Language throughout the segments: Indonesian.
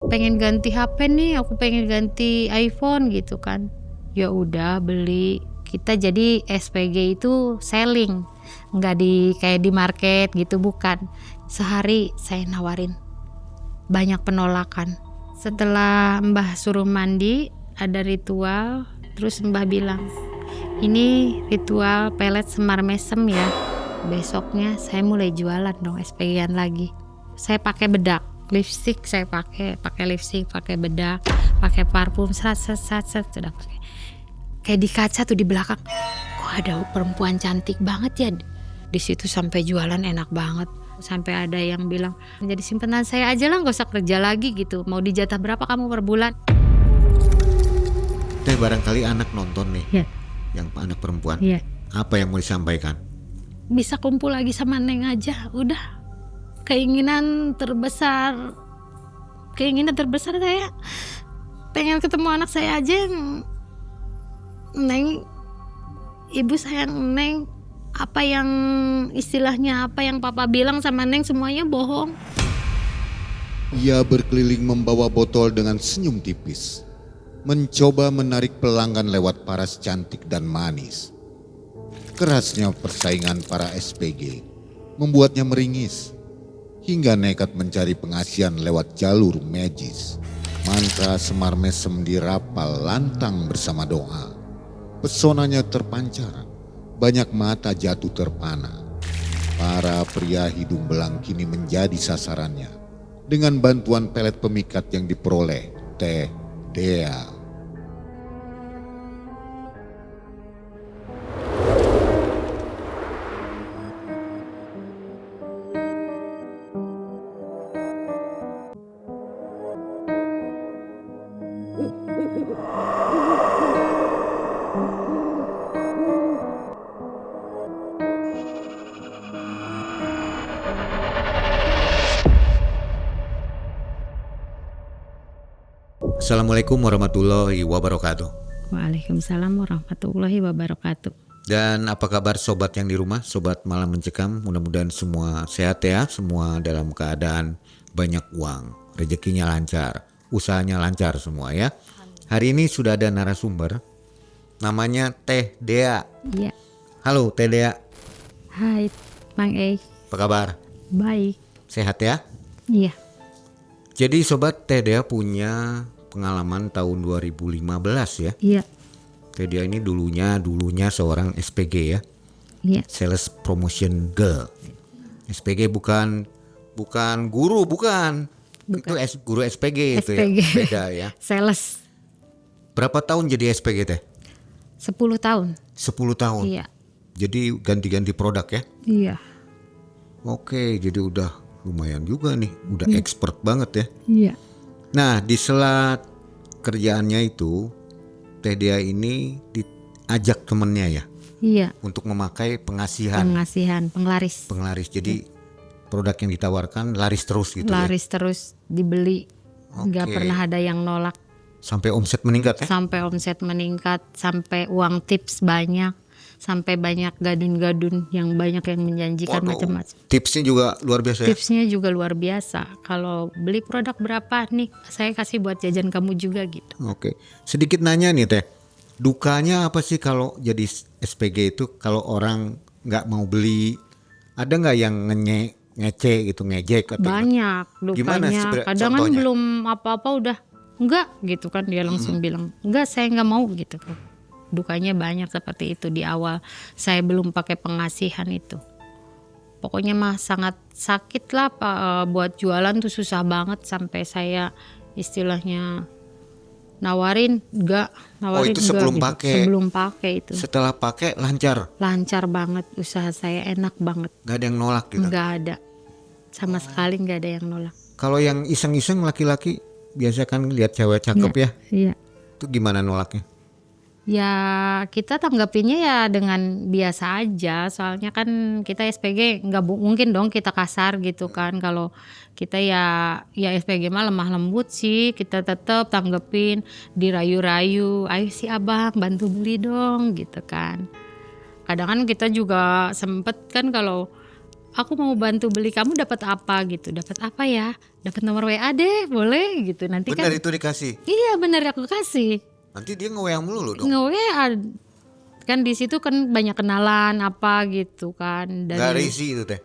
pengen ganti HP nih, aku pengen ganti iPhone gitu kan. Ya udah beli. Kita jadi SPG itu selling, nggak kayak di market gitu, bukan. Sehari saya nawarin, banyak penolakan. Setelah Mbah suruh mandi, ada ritual, terus Mbah bilang, ini ritual pelet semar mesem ya. Besoknya saya mulai jualan dong SPG-an lagi. Saya pakai bedak, lipstick saya pakai lipstick, pakai bedak, pakai parfum, sudah pakai. Kayak di kaca tuh di belakang, kok ada perempuan cantik banget ya. Di situ sampai jualan enak banget. Sampai ada yang bilang, jadi simpenan saya aja lah, gak usah kerja lagi gitu. Mau dijatah berapa kamu per bulan? Teh, barangkali anak nonton nih, Ya. yang anak perempuan. Ya. Apa yang mau disampaikan? Bisa kumpul lagi sama Neng aja, udah. Keinginan terbesar saya pengen ketemu anak saya aja. Neng, ibu sayang Neng. Apa yang istilahnya, apa yang papa bilang sama Neng semuanya bohong. Ia berkeliling membawa botol dengan senyum tipis, mencoba menarik pelanggan lewat paras cantik dan manis. Kerasnya persaingan para SPG membuatnya meringis, hingga nekat mencari pengasihan lewat jalur magis. Mantra semar mesem dirapal lantang bersama doa. Pesonanya terpancar, banyak mata jatuh terpana. Para pria hidung belang kini menjadi sasarannya dengan bantuan pelet pemikat yang diperoleh Teh Dea. Assalamualaikum warahmatullahi wabarakatuh. Waalaikumsalam warahmatullahi wabarakatuh. Dan apa kabar sobat yang di rumah, sobat malam mencekam? Mudah-mudahan semua sehat ya, semua dalam keadaan banyak uang, rezekinya lancar, usahanya lancar semua ya. Hari ini sudah ada narasumber, namanya Teh Dea. Iya. Halo Teh Dea. Hai Mang E. Apa kabar? Baik. Sehat ya? Iya. Jadi sobat, Teh Dea punya pengalaman tahun 2015 ya. Iya. Teh Dea ini dulunya seorang SPG ya. Iya. Sales Promotion Girl. SPG bukan guru, bukan. Itu guru SPG itu ya. Beda ya. Sales. Berapa tahun jadi SPG Teh? 10 tahun. 10 tahun. Iya. Jadi ganti-ganti produk ya. Iya. Oke, jadi udah lumayan juga nih, udah expert banget ya. Iya. Nah, di sela kerjaannya itu, Teh Dea ini diajak temennya ya, Iya. untuk memakai pengasihan, penglaris. Jadi produk yang ditawarkan laris terus gitu Laris terus dibeli, nggak pernah ada yang nolak. Sampai omset meningkat ya? Sampai omset meningkat, sampai uang tips banyak, sampai banyak gadun-gadun yang banyak yang menjanjikan macam-macam. Tipsnya juga luar biasa ya? Tipsnya juga luar biasa. Kalau beli produk berapa nih, saya kasih buat jajan kamu juga gitu. Oke, sedikit nanya nih Teh, dukanya apa sih kalau jadi SPG itu? Kalau orang nggak mau beli, ada nggak yang ngece gitu, ngejek atau banyak dukanya. Kadang kan belum apa-apa udah enggak gitu kan, dia langsung bilang enggak, saya nggak mau gitu kan. Dukanya banyak seperti itu di awal saya belum pakai pengasihan itu. Pokoknya mah sangat sakit lah buat jualan tuh, susah banget sampai saya istilahnya nawarin enggak, itu sebelum enggak, pakai. gitu. Sebelum pakai itu. Setelah pakai lancar. Lancar banget, usaha saya enak banget. Gak ada yang nolak gitu. Enggak ada. Sama sekali enggak ada yang nolak. Kalau yang iseng-iseng laki-laki biasa kan lihat cewek cakep ya. Iya. Itu gimana nolaknya? Ya kita tanggapinnya ya dengan biasa aja, soalnya kan kita SPG nggak mungkin dong kita kasar gitu kan. Kalau kita ya SPG mah lemah lembut sih, kita tetap tanggepin, dirayu-rayu, ayo si abang bantu beli dong gitu kan. Kadang kan kita juga sempet kan kalau aku mau bantu beli, kamu dapat apa gitu, dapat apa ya, dapat nomor WA deh boleh gitu, nanti Benar kan itu dikasih. iya bener aku kasih Nanti dia nge-WA mulu dong. nge-WA kan, di situ kan banyak kenalan apa gitu kan Nggak dari risi itu teh.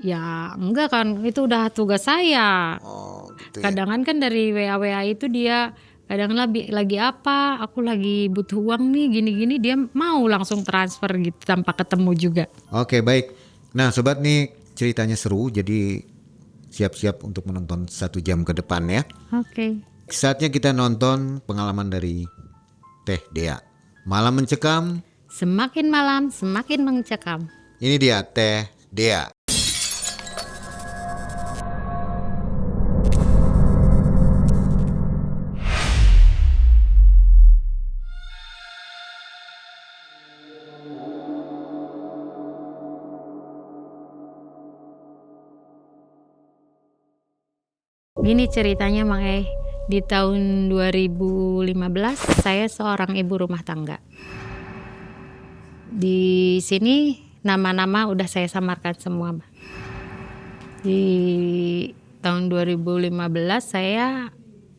ya enggak kan, itu udah tugas saya. Oh gitu ya. Kadang kan dari WA itu dia kadang lagi apa, aku lagi butuh uang nih gini-gini, dia mau langsung transfer gitu tanpa ketemu juga. Oke baik. Nah sobat nih ceritanya seru, jadi siap-siap untuk menonton 1 jam ke depan ya. Oke. Saatnya kita nonton pengalaman dari Teh Dea. Malam Mencekam, Semakin malam semakin mencekam. ini dia Teh Dea. Gini ceritanya Mang di tahun 2015 saya seorang ibu rumah tangga. Di sini nama-nama udah saya samarkan semua. Di tahun 2015 saya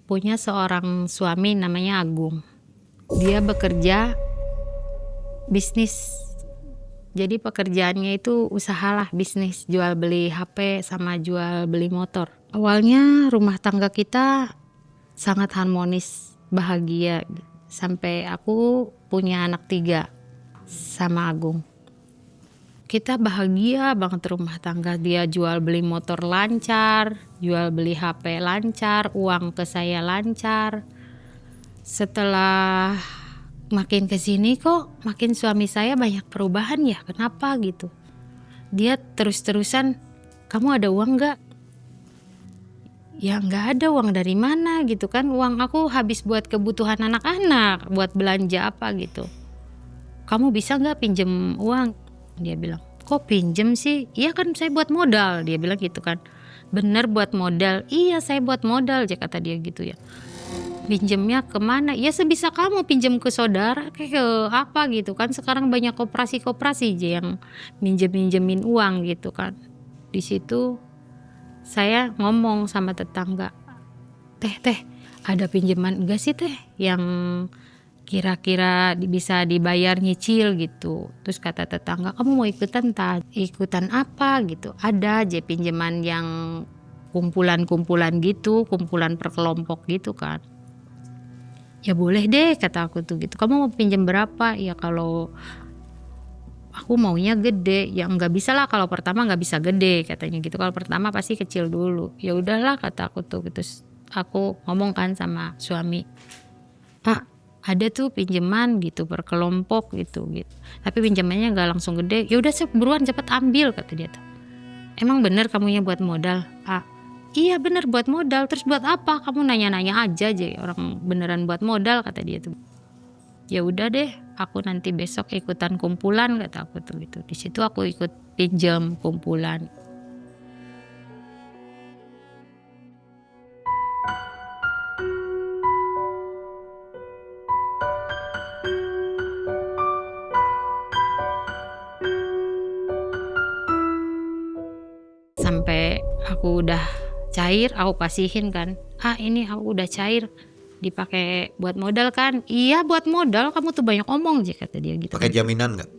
punya seorang suami namanya Agung. Dia bekerja bisnis. Jadi pekerjaannya itu usahalah bisnis, jual beli HP sama jual beli motor. Awalnya rumah tangga kita sangat harmonis, bahagia. Sampai aku punya anak 3 sama Agung. Kita bahagia banget rumah tangga, dia jual beli motor lancar, jual beli HP lancar, uang ke saya lancar. Setelah makin kesini kok makin suami saya banyak perubahan ya, kenapa gitu. Dia terus-terusan, kamu ada uang gak? Ya gak ada, uang dari mana gitu kan, uang aku habis buat kebutuhan anak-anak, buat belanja apa gitu. Kamu bisa gak pinjem uang? Dia bilang, kok pinjem sih? Iya kan saya buat modal, dia bilang gitu kan. Bener buat modal? Iya saya buat modal aja, kata dia gitu ya. Pinjemnya kemana? Ya sebisa kamu, pinjem ke saudara kayak ke apa gitu kan. Sekarang banyak koperasi-koperasi aja yang minjemin uang gitu kan. Di situ saya ngomong sama tetangga, teh ada pinjaman enggak sih teh yang kira-kira bisa dibayar nyicil gitu. Terus kata tetangga, kamu mau ikutan ikutan apa gitu. Ada aja pinjaman yang kumpulan-kumpulan gitu, kumpulan per kelompok gitu kan. Ya boleh deh kata aku tuh gitu. Kamu mau pinjam berapa? Ya kalau aku maunya gede. Ya nggak bisa lah, kalau pertama nggak bisa gede katanya gitu. Kalau pertama pasti kecil dulu. Ya udahlah kata aku tuh gitu. Terus aku ngomong kan sama suami, Pak ada tuh pinjaman gitu per kelompok gitu. Tapi pinjamannya nggak langsung gede. Ya udah buruan cepet ambil kata dia tuh. Emang bener kamunya buat modal? Iya bener buat modal. Terus buat apa? Kamu nanya-nanya aja orang beneran buat modal kata dia tuh. Ya udah deh, aku nanti besok ikutan kumpulan kata aku tuh gitu. Di situ aku ikut pinjam kumpulan. Sampai aku udah cair, aku kasihin kan. Ini aku udah cair, dipakai buat modal kan? Iya buat modal, kamu tuh banyak omong aja kata dia gitu. Pakai jaminan nggak?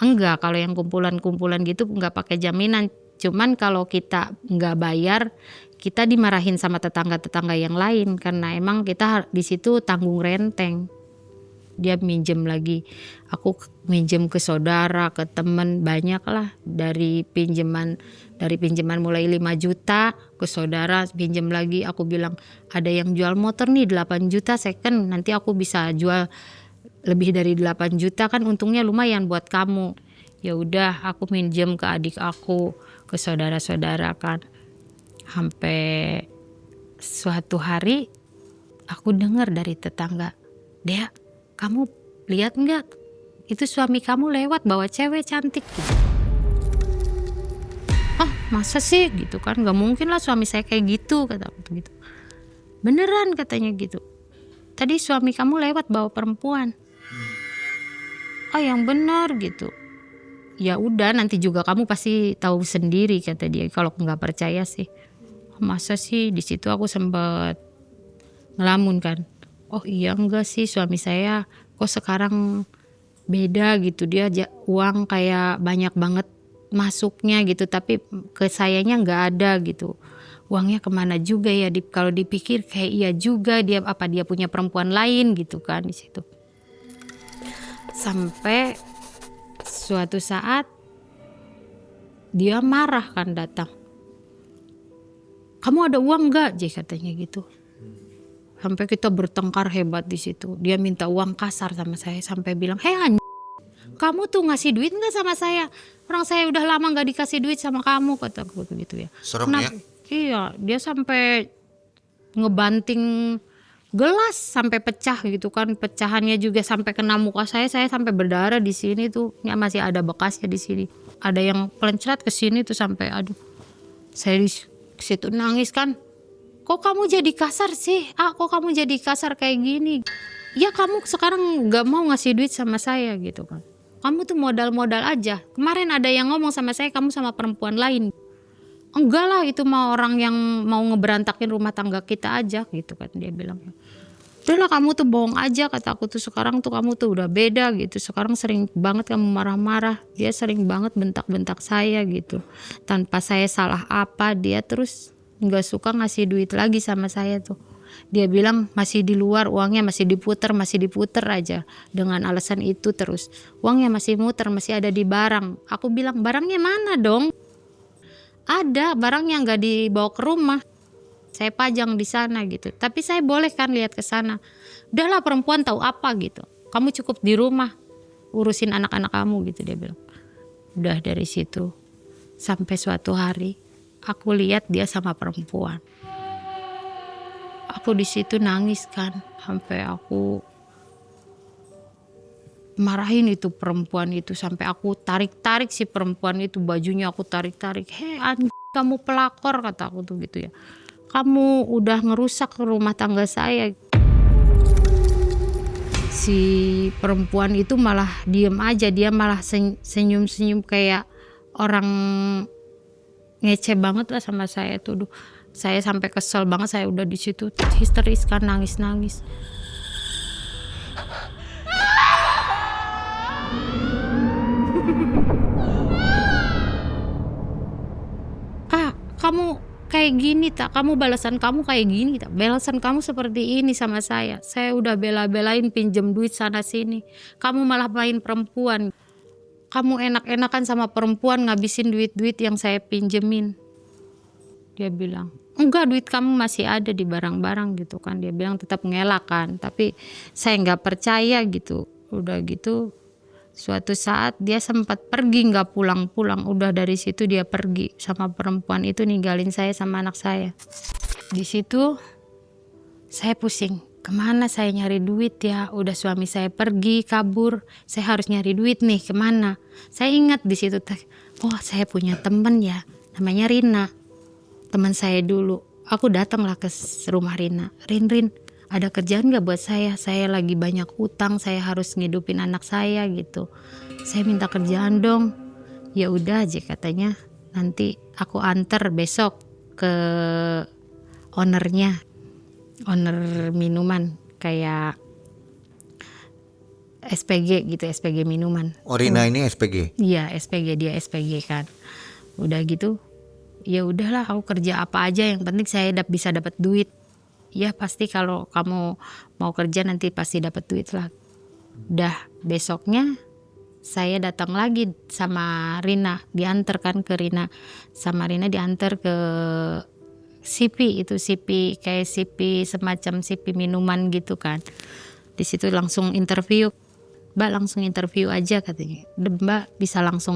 Enggak, kalau yang kumpulan-kumpulan gitu nggak pakai jaminan. Cuman kalau kita nggak bayar, kita dimarahin sama tetangga-tetangga yang lain karena emang kita di situ tanggung renteng. Dia minjem lagi, aku minjem ke saudara, ke temen, banyak lah. Dari pinjaman mulai 5 juta ke saudara pinjem lagi. Aku bilang ada yang jual motor nih 8 juta second, nanti aku bisa jual lebih dari 8 juta kan, untungnya lumayan buat kamu. Ya udah aku minjem ke adik aku, ke saudara-saudara kan. Sampai suatu hari aku dengar dari tetangga, Dea, kamu lihat nggak itu suami kamu lewat bawa cewek cantik gitu. Masa sih gitu kan, nggak mungkin lah suami saya kayak gitu kata aku gitu. Beneran katanya gitu, tadi suami kamu lewat bawa perempuan. Yang benar gitu. Ya udah nanti juga kamu pasti tahu sendiri, kata dia. Kalau nggak percaya sih, masa sih. Di situ aku sempat ngelamun kan, oh iya enggak sih, suami saya kok sekarang beda gitu, dia uang kayak banyak banget masuknya gitu, tapi ke sayanya nggak ada gitu. Uangnya kemana juga ya? Kalau dipikir kayak iya juga, dia punya perempuan lain gitu kan di situ. Sampai suatu saat dia marah kan, datang, kamu ada uang nggak, katanya gitu. Sampai kita bertengkar hebat di situ. Dia minta uang kasar sama saya, sampai bilang, kamu tuh ngasih duit nggak sama saya? Orang saya udah lama nggak dikasih duit sama kamu, kataku gitu ya. Serem ya? Iya, dia sampai ngebanting gelas sampai pecah gitu kan. Pecahannya juga sampai kena muka saya sampai berdarah di sini tuh. Ya masih ada bekasnya di sini. Ada yang pelencrat ke sini tuh sampai aduh. Saya di situ nangis kan. Kok kamu jadi kasar sih? Kok kamu jadi kasar kayak gini? Ya kamu sekarang gak mau ngasih duit sama saya gitu kan. Kamu tuh modal-modal aja. Kemarin ada yang ngomong sama saya, kamu sama perempuan lain. Enggak lah, itu mah orang yang mau ngeberantakin rumah tangga kita aja gitu kan, dia bilang. Udahlah kamu tuh bohong aja, kata aku tuh. Sekarang tuh kamu tuh udah beda gitu. Sekarang sering banget kamu marah-marah. Dia sering banget bentak-bentak saya gitu. Tanpa saya salah apa, dia terus nggak suka ngasih duit lagi sama saya tuh. Dia bilang masih di luar, uangnya masih diputer aja. Dengan alasan itu terus, uangnya masih muter, masih ada di barang. Aku bilang, barangnya mana dong? Ada barangnya, nggak dibawa ke rumah, saya pajang di sana gitu. Tapi saya boleh kan lihat ke sana. Udahlah, perempuan tahu apa gitu. Kamu cukup di rumah urusin anak-anak kamu gitu, dia bilang. Udah dari situ sampai suatu hari aku lihat dia sama perempuan. Aku di situ nangis kan, sampai aku marahin itu perempuan itu, sampai aku tarik-tarik si perempuan itu bajunya, aku tarik-tarik. Kamu pelakor, kata aku tuh gitu ya. Kamu udah ngerusak rumah tangga saya. Si perempuan itu malah diem aja, dia malah senyum-senyum kayak orang ngece banget lah sama saya tuh. Saya sampai kesel banget, saya udah di situ histeris kan, nangis-nangis. Kamu kayak gini tak? Kamu balasan kamu kayak gini tak? Balasan kamu seperti ini sama saya. Saya udah bela-belain pinjem duit sana sini. Kamu malah main perempuan. Kamu enak-enakan sama perempuan, ngabisin duit-duit yang saya pinjemin. Dia bilang, enggak, duit kamu masih ada di barang-barang gitu kan. Dia bilang tetap ngelak kan. Tapi saya nggak percaya gitu. Udah gitu suatu saat dia sempat pergi, nggak pulang-pulang. Udah dari situ dia pergi sama perempuan itu, ninggalin saya sama anak saya. Di situ saya pusing, kemana saya nyari duit ya? Udah suami saya pergi kabur, saya harus nyari duit nih, kemana? Saya ingat di situ, oh saya punya temen ya, namanya Rina, teman saya dulu. Aku datanglah ke rumah Rina. Rin, ada kerjaan gak buat saya? Saya lagi banyak utang, saya harus ngidupin anak saya gitu. Saya minta kerjaan dong. Ya udah aja katanya, nanti aku anter besok ke owner minuman kayak SPG gitu, SPG minuman. Oh, Rina ini SPG? Iya, SPG, dia SPG kan. Udah gitu, ya udahlah aku kerja apa aja yang penting saya bisa dapat duit. Ya pasti kalau kamu mau kerja nanti pasti dapat duit lah. Dah besoknya saya datang lagi sama Rina, diantar kan ke Rina. Sama Rina diantar ke CP, itu CP kayak CP semacam CP minuman gitu kan. Di situ langsung interview. Mbak langsung interview aja katanya. Mbak bisa langsung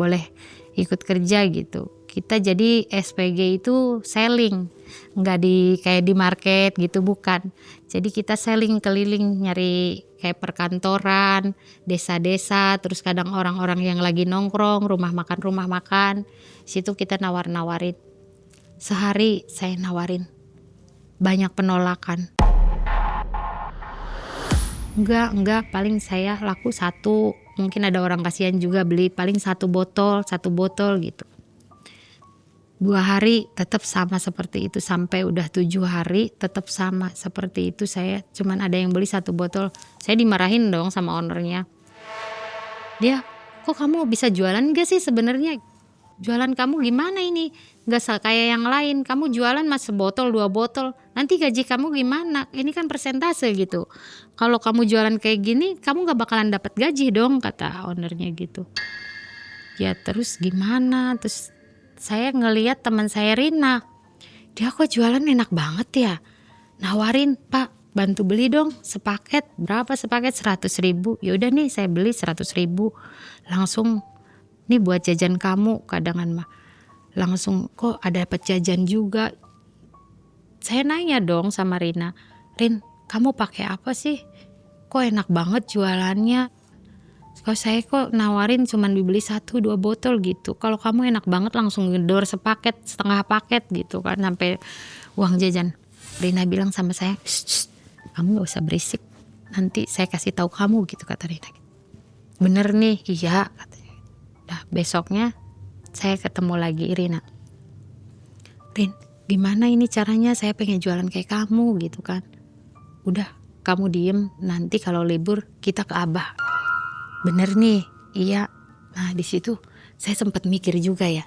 boleh ikut kerja gitu. Kita jadi SPG itu selling, nggak kayak di market gitu, bukan. Jadi kita selling keliling nyari kayak perkantoran, desa-desa, terus kadang orang-orang yang lagi nongkrong, rumah makan. Situ kita nawar-nawarin. Sehari saya nawarin, banyak penolakan. Enggak, paling saya laku 1 mungkin ada orang kasihan juga beli paling satu botol gitu. 2 hari tetap sama seperti itu, sampai udah 7 hari tetap sama seperti itu. Saya cuman ada yang beli 1 botol. Saya dimarahin dong sama ownernya. Dia, kok kamu bisa jualan gak sih sebenarnya? Jualan kamu gimana ini? Gak kayak yang lain, kamu jualan mas sebotol 2 botol, nanti gaji kamu gimana? Ini kan persentase gitu. Kalau kamu jualan kayak gini, kamu gak bakalan dapat gaji dong, kata ownernya gitu. Ya terus gimana? Terus saya ngelihat teman saya Rina, dia kok jualan enak banget ya. Nawarin, Pak bantu beli dong sepaket. Berapa sepaket? 100.000. Yaudah nih saya beli 100.000. Langsung nih buat jajan kamu, kadangan mah. Langsung kok ada dapat jajan juga. Saya nanya dong sama Rina, Rin kamu pakai apa sih? Kok enak banget jualannya? Kalau saya kok nawarin cuman dibeli 1-2 botol gitu. Kalau kamu enak banget langsung gedor sepaket, setengah paket gitu kan, sampai uang jajan. Rina bilang sama saya, shh, kamu gak usah berisik, nanti saya kasih tahu kamu gitu, kata Rina. Bener nih, iya katanya. Nah besoknya saya ketemu lagi Rina. Rin, gimana ini caranya, saya pengen jualan kayak kamu gitu kan. Udah kamu diem, nanti kalau libur kita ke Abah. Bener nih, iya. Nah di situ saya sempat mikir juga ya,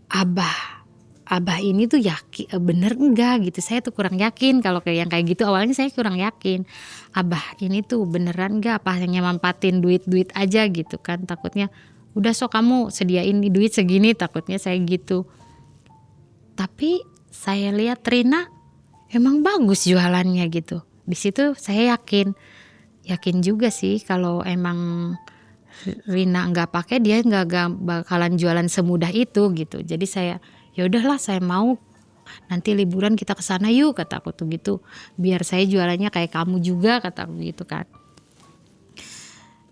Abah ini tuh yakin bener enggak gitu. Saya tuh kurang yakin kalau kayak yang kayak gitu. Awalnya saya kurang yakin, Abah ini tuh beneran enggak, apa hanya mampatin duit aja gitu kan. Takutnya udah sok kamu sediain duit segini, takutnya saya gitu. Tapi saya lihat Rina emang bagus jualannya gitu. Di situ saya yakin juga sih kalau emang Rina nggak pakai, dia nggak bakalan jualan semudah itu gitu. Jadi saya ya udahlah, saya mau nanti liburan kita ke sana yuk, kata aku tuh gitu. Biar saya jualannya kayak kamu juga, kata aku gitu kan.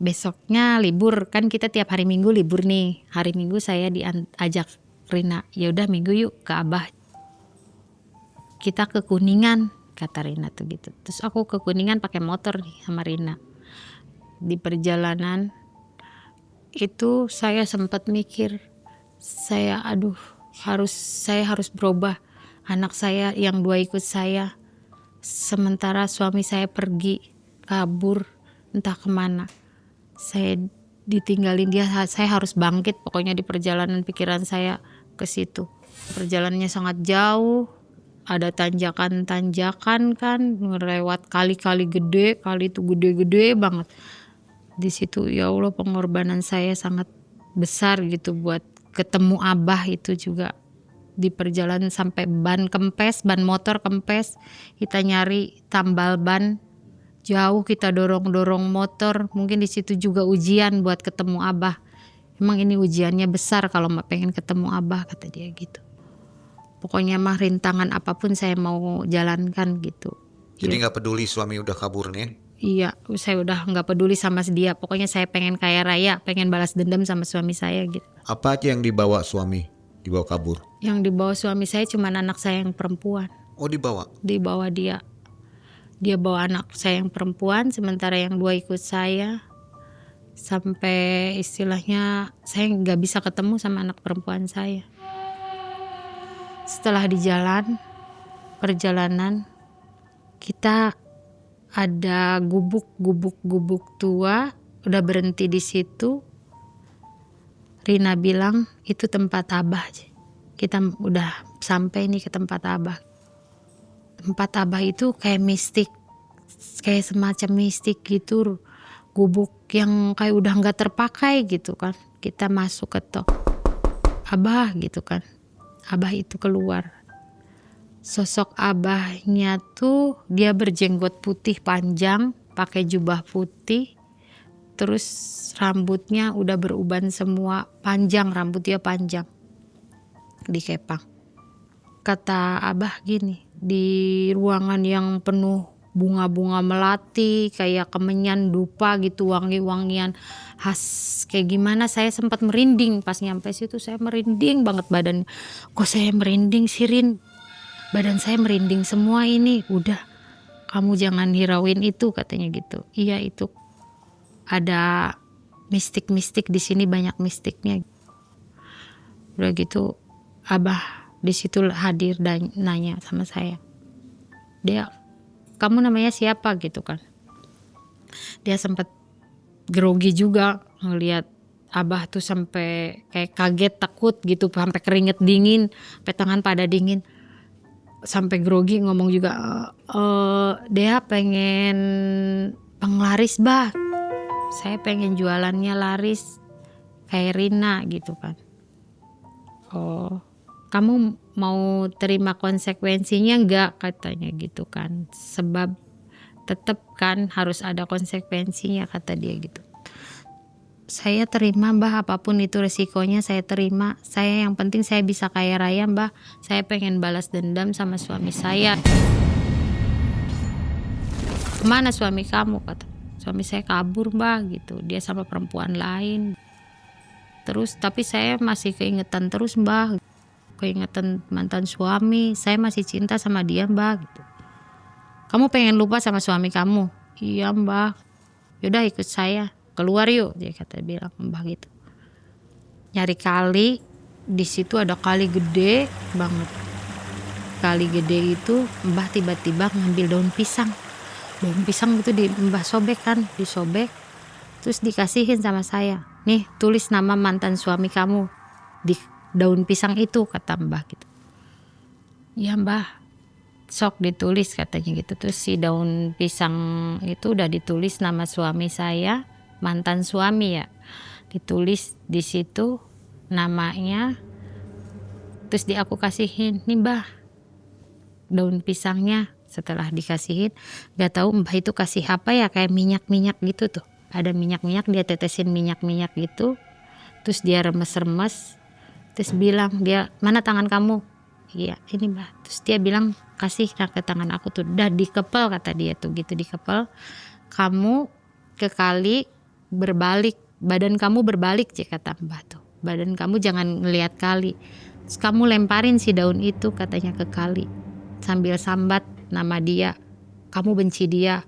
Besoknya libur kan, kita tiap hari Minggu libur nih. Hari Minggu saya diajak Rina, ya udah Minggu yuk ke Abah. Kita ke Kuningan, kata Rina tuh gitu. Terus aku ke Kuningan pakai motor nih sama Rina. Di perjalanan itu saya sempat mikir, saya harus berubah. Anak saya yang 2 ikut saya, sementara suami saya pergi kabur entah kemana. Saya ditinggalin dia, saya harus bangkit. Pokoknya di perjalanan pikiran saya ke situ. Perjalanannya sangat jauh. Ada tanjakan-tanjakan kan, lewat kali-kali gede, kali itu gede-gede banget. Di situ ya Allah, pengorbanan saya sangat besar gitu buat ketemu Abah itu juga. Di perjalanan sampai ban motor kempes, kita nyari tambal ban, jauh kita dorong motor. Mungkin di situ juga ujian buat ketemu Abah. Emang ini ujiannya besar kalau pengen ketemu Abah, kata dia gitu. Pokoknya mah rintangan apapun saya mau jalankan gitu. Jadi nggak peduli suami udah kabur nih? Iya, saya udah nggak peduli sama dia. Pokoknya saya pengen kaya raya, pengen balas dendam sama suami saya gitu. Apa aja yang dibawa suami? Dibawa kabur? Yang dibawa suami saya cuma anak saya yang perempuan. Oh dibawa? Dibawa dia. Dia bawa anak saya yang perempuan, sementara yang 2 ikut saya. Sampai istilahnya saya nggak bisa ketemu sama anak perempuan saya. Setelah di perjalanan, kita ada gubuk tua, udah berhenti di situ. Rina bilang itu tempat Abah. Kita udah sampai nih ke tempat Abah. Tempat Abah itu kayak mistik, kayak semacam mistik gitu. Gubuk yang kayak udah nggak terpakai gitu kan. Kita masuk ke Abah gitu kan. Abah itu keluar. Sosok Abahnya tuh dia berjenggot putih panjang, pakai jubah putih, terus rambutnya udah beruban semua, panjang, rambutnya panjang, dikepang. Kata Abah gini, di ruangan yang penuh bunga-bunga melati, kayak kemenyan dupa gitu, wangi-wangian khas kayak gimana, saya sempat merinding pas nyampe situ. Saya merinding banget badan. Kok saya merinding Sirin? Badan saya merinding semua ini. Udah, kamu jangan hirauin itu, katanya gitu. Iya itu ada mistik-mistik di sini, banyak mistiknya. Udah gitu Abah di situ hadir dan nanya sama saya, dia, kamu namanya siapa gitu kan. Dia sempat grogi juga ngelihat Abah tuh sampai kayak kaget, takut gitu, sampai keringet dingin, sampai tangan pada dingin, sampai grogi, ngomong juga, dia pengen penglaris bah, saya pengen jualannya laris kayak Rina gitu kan. Oh, kamu mau terima konsekuensinya enggak, katanya gitu kan, sebab tetap kan harus ada konsekuensinya, kata dia gitu. Saya terima Mbah, apapun itu resikonya saya terima. Saya yang penting saya bisa kaya raya Mbah. Saya pengen balas dendam sama suami saya. Kemana suami kamu, kata. Suami saya kabur Mbah gitu. Dia sama perempuan lain. Terus tapi saya masih keingetan terus Mbah. Keingetan mantan suami. Saya masih cinta sama dia Mbah gitu. Kamu pengen lupa sama suami kamu? Iya Mbah. Yaudah ikut saya. Keluar yuk, dia kata, bilang Mbah gitu. Nyari kali, di situ ada kali gede banget. Kali gede itu Mbah tiba-tiba ngambil daun pisang. Daun pisang itu Mbah sobek kan, disobek. Terus dikasihin sama saya. Nih tulis nama mantan suami kamu di daun pisang itu, kata Mbah gitu. Ya Mbah, sok ditulis katanya gitu. Terus si daun pisang itu udah ditulis nama suami saya, mantan suami ya, ditulis di situ namanya. Terus aku kasihin, nih Mbah daun pisangnya. Setelah dikasihin, gak tahu Mbah itu kasih apa ya, kayak minyak gitu tuh, ada minyak, dia tetesin minyak gitu. Terus dia remes, terus bilang, dia, mana tangan kamu? Iya ini Mbah. Terus dia bilang, kasih ke tangan aku tuh, udah dikepel, kata dia tuh gitu, dikepel. Kamu ke kali berbalik, badan kamu berbalik, kata Mbah tuh, badan kamu jangan ngelihat kali. Terus kamu lemparin si daun itu, katanya, ke kali sambil sambat nama dia. Kamu benci dia,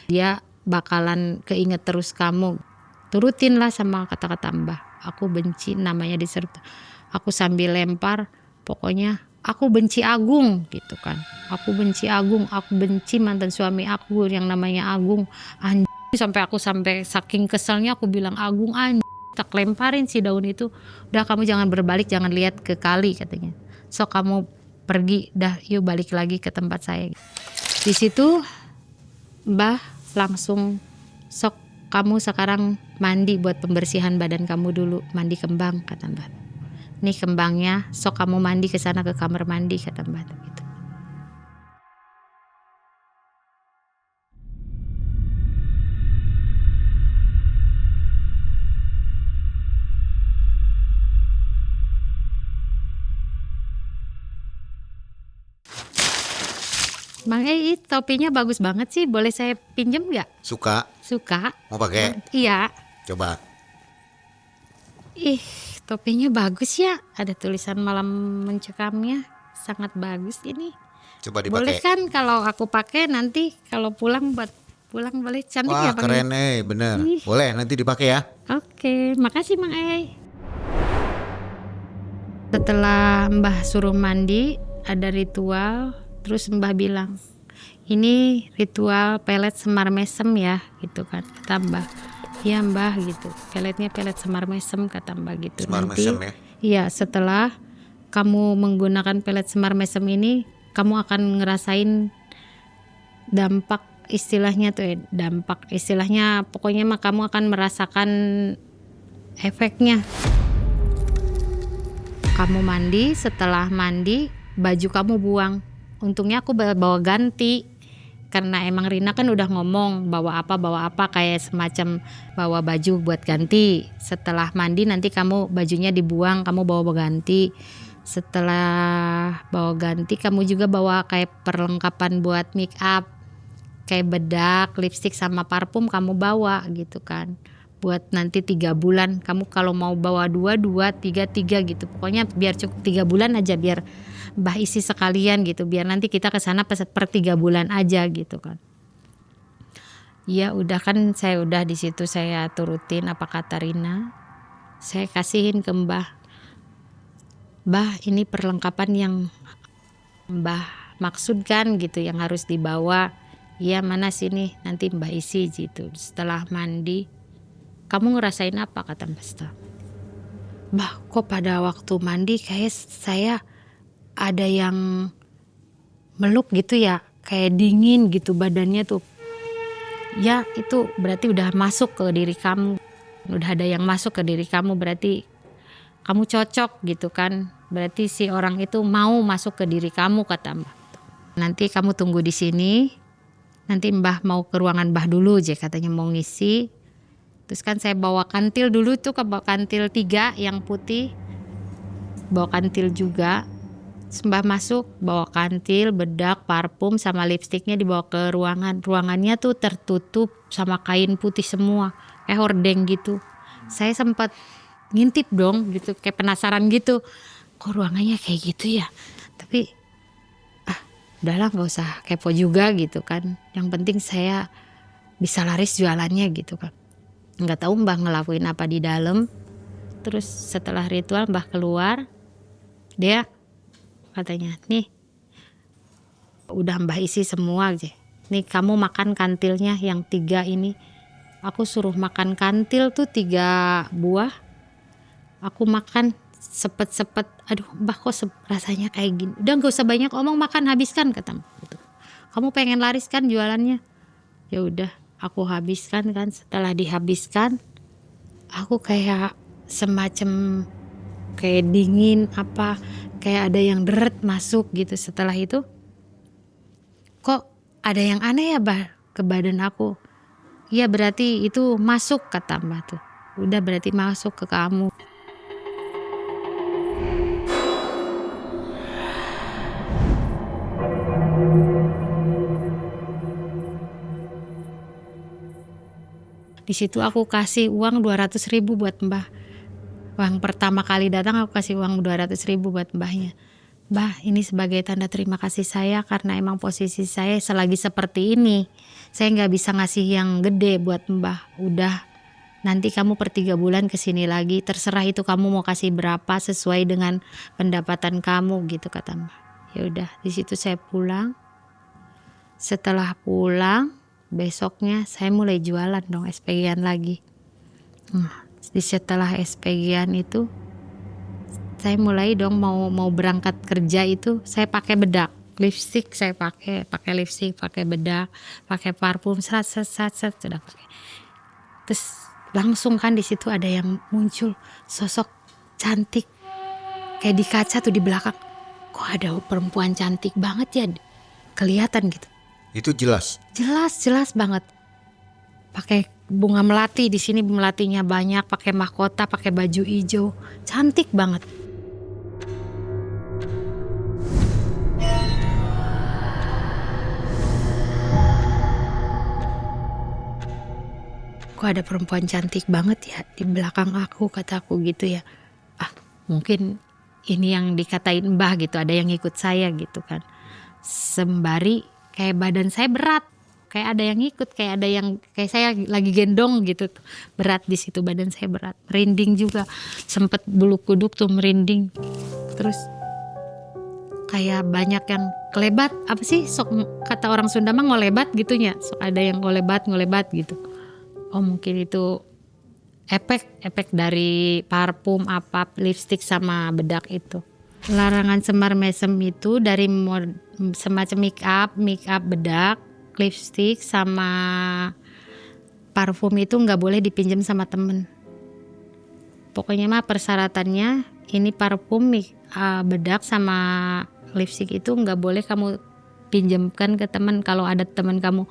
dia bakalan keinget terus kamu. Turutinlah sama kata-kata Mbah. Aku benci, namanya diserut. Aku sambil lempar, pokoknya aku benci Agung gitu kan. Aku benci Agung, aku benci mantan suami aku yang namanya Agung. Sampai saking keselnya aku bilang, Agung tak lemparin si daun itu. Udah kamu jangan berbalik, jangan lihat ke kali, katanya. So kamu pergi, dah yuk balik lagi ke tempat saya. Di situ Mbah langsung, sok kamu sekarang mandi buat pembersihan badan kamu dulu, mandi kembang, kata Mbah. Nih kembangnya, sok kamu mandi ke sana ke kamar mandi, kata Mbah gitu. Bang topinya bagus banget sih, boleh saya pinjem nggak? Suka? Suka. Mau pakai? Iya. Coba. Ih, topinya bagus ya, ada tulisan malam mencekamnya, sangat bagus ini. Coba dipakai. Boleh kan kalau aku pakai nanti kalau pulang boleh, cantik. Wah, ya Bang? keren bener. Boleh nanti dipakai ya. Oke, makasih Mang Setelah Mbah suruh mandi, ada ritual. Terus Mbah bilang, ini ritual pelet semar mesem ya gitu kan, kata Mbah. Iya Mbah gitu, peletnya pelet semar mesem, kata Mbah gitu. Semar nanti mesem ya? Iya, setelah kamu menggunakan pelet semar mesem ini, kamu akan ngerasain dampak istilahnya pokoknya mah kamu akan merasakan efeknya. Kamu mandi, setelah mandi baju kamu buang. Untungnya aku bawa ganti, karena emang Rina kan udah ngomong bawa apa kayak semacam bawa baju buat ganti. Setelah mandi nanti kamu bajunya dibuang, kamu bawa ganti. Setelah bawa ganti kamu juga bawa kayak perlengkapan buat make up, kayak bedak, lipstik sama parfum kamu bawa gitu kan. Buat nanti 3 bulan, kamu kalau mau bawa 2, 3 gitu. Pokoknya biar cukup 3 bulan aja, biar Mbah isi sekalian gitu, biar nanti kita ke sana per 3 bulan aja gitu kan. Ya udah kan saya udah di situ saya turutin apa kata Rina. Saya kasihin ke Mbah. Mbah ini perlengkapan yang Mbah maksudkan gitu yang harus dibawa. Iya mana sini nanti Mbah isi gitu. Setelah mandi, kamu ngerasain apa kata Mbah Seta? Mbah kok pada waktu mandi kayak saya ada yang meluk gitu ya. Kayak dingin gitu badannya tuh. Ya itu berarti udah masuk ke diri kamu. Udah ada yang masuk ke diri kamu berarti kamu cocok gitu kan. Berarti si orang itu mau masuk ke diri kamu kata Mbah. Nanti kamu tunggu di sini. Nanti Mbah mau ke ruangan Mbah dulu aja katanya mau ngisi. Terus kan saya bawa kantil dulu tuh ke kantil 3 yang putih. Bawa kantil juga. Mbah masuk bawa kantil, bedak, parfum sama lipstiknya dibawa ke ruangan. Ruangannya tuh tertutup sama kain putih semua. Kayak hordeng gitu. Saya sempat ngintip dong gitu kayak penasaran gitu. Kok ruangannya kayak gitu ya? Tapi udahlah gak usah kepo juga gitu kan. Yang penting saya bisa laris jualannya gitu kan. Gak tahu Mbah ngelakuin apa di dalam. Terus setelah ritual Mbah keluar. Dia katanya nih udah Mbah isi semua aja. Nih kamu makan kantilnya yang 3 ini. Aku suruh makan kantil tuh 3 buah. Aku makan sepet-sepet. Aduh Mbah kok rasanya kayak gini. Udah gak usah banyak omong makan habiskan kata Mbah gitu. Kamu pengen laris kan jualannya. Ya udah aku habiskan kan. Setelah dihabiskan aku kayak semacam kayak dingin apa kayak ada yang deret masuk gitu. Setelah itu kok ada yang aneh ya Mbah ke badan aku. Iya berarti itu masuk kata Mbah tuh. Udah berarti masuk ke kamu. Di situ aku kasih uang 200.000 buat Mbah. Uang pertama kali datang aku kasih uang 200.000 buat Mbahnya. Mbah ini sebagai tanda terima kasih saya karena emang posisi saya selagi seperti ini. Saya gak bisa ngasih yang gede buat Mbah. Udah nanti kamu per 3 bulan kesini lagi. Terserah itu kamu mau kasih berapa sesuai dengan pendapatan kamu gitu kata Mbah. Ya udah di situ saya pulang. Setelah pulang besoknya saya mulai jualan dong SPG-an lagi. Setelah SPG-an itu saya mulai dong mau berangkat kerja itu saya pakai bedak, lipstik saya pakai lipstik, pakai bedak, pakai parfum, set sudah pakai. Terus langsung kan di situ ada yang muncul sosok cantik kayak di kaca tuh di belakang. Kok ada perempuan cantik banget ya, kelihatan gitu. Itu jelas. Jelas banget. Pakai bunga melati di sini melatinya banyak, pakai mahkota, pakai baju hijau, cantik banget. Kok ada perempuan cantik banget ya di belakang aku kataku gitu ya. Mungkin ini yang dikatain Mbah gitu, ada yang ikut saya gitu kan. Sembari kayak badan saya berat. Kayak ada yang ikut, kayak ada yang kayak saya lagi gendong gitu. Berat di situ badan saya berat. Merinding juga. Sempet bulu kuduk tuh merinding. Terus kayak banyak yang kelebat. Apa sih sok kata orang Sunda mah ngolebat gitunya. Sok ada yang ngolebat gitu. Oh mungkin itu efek dari parfum apa lipstik sama bedak itu. Larangan semar mesem itu dari semacam make up bedak, lipstik sama parfum itu nggak boleh dipinjam sama temen. Pokoknya mah persyaratannya ini parfum, bedak sama lipstik itu nggak boleh kamu pinjamkan ke temen. Kalau ada temen kamu,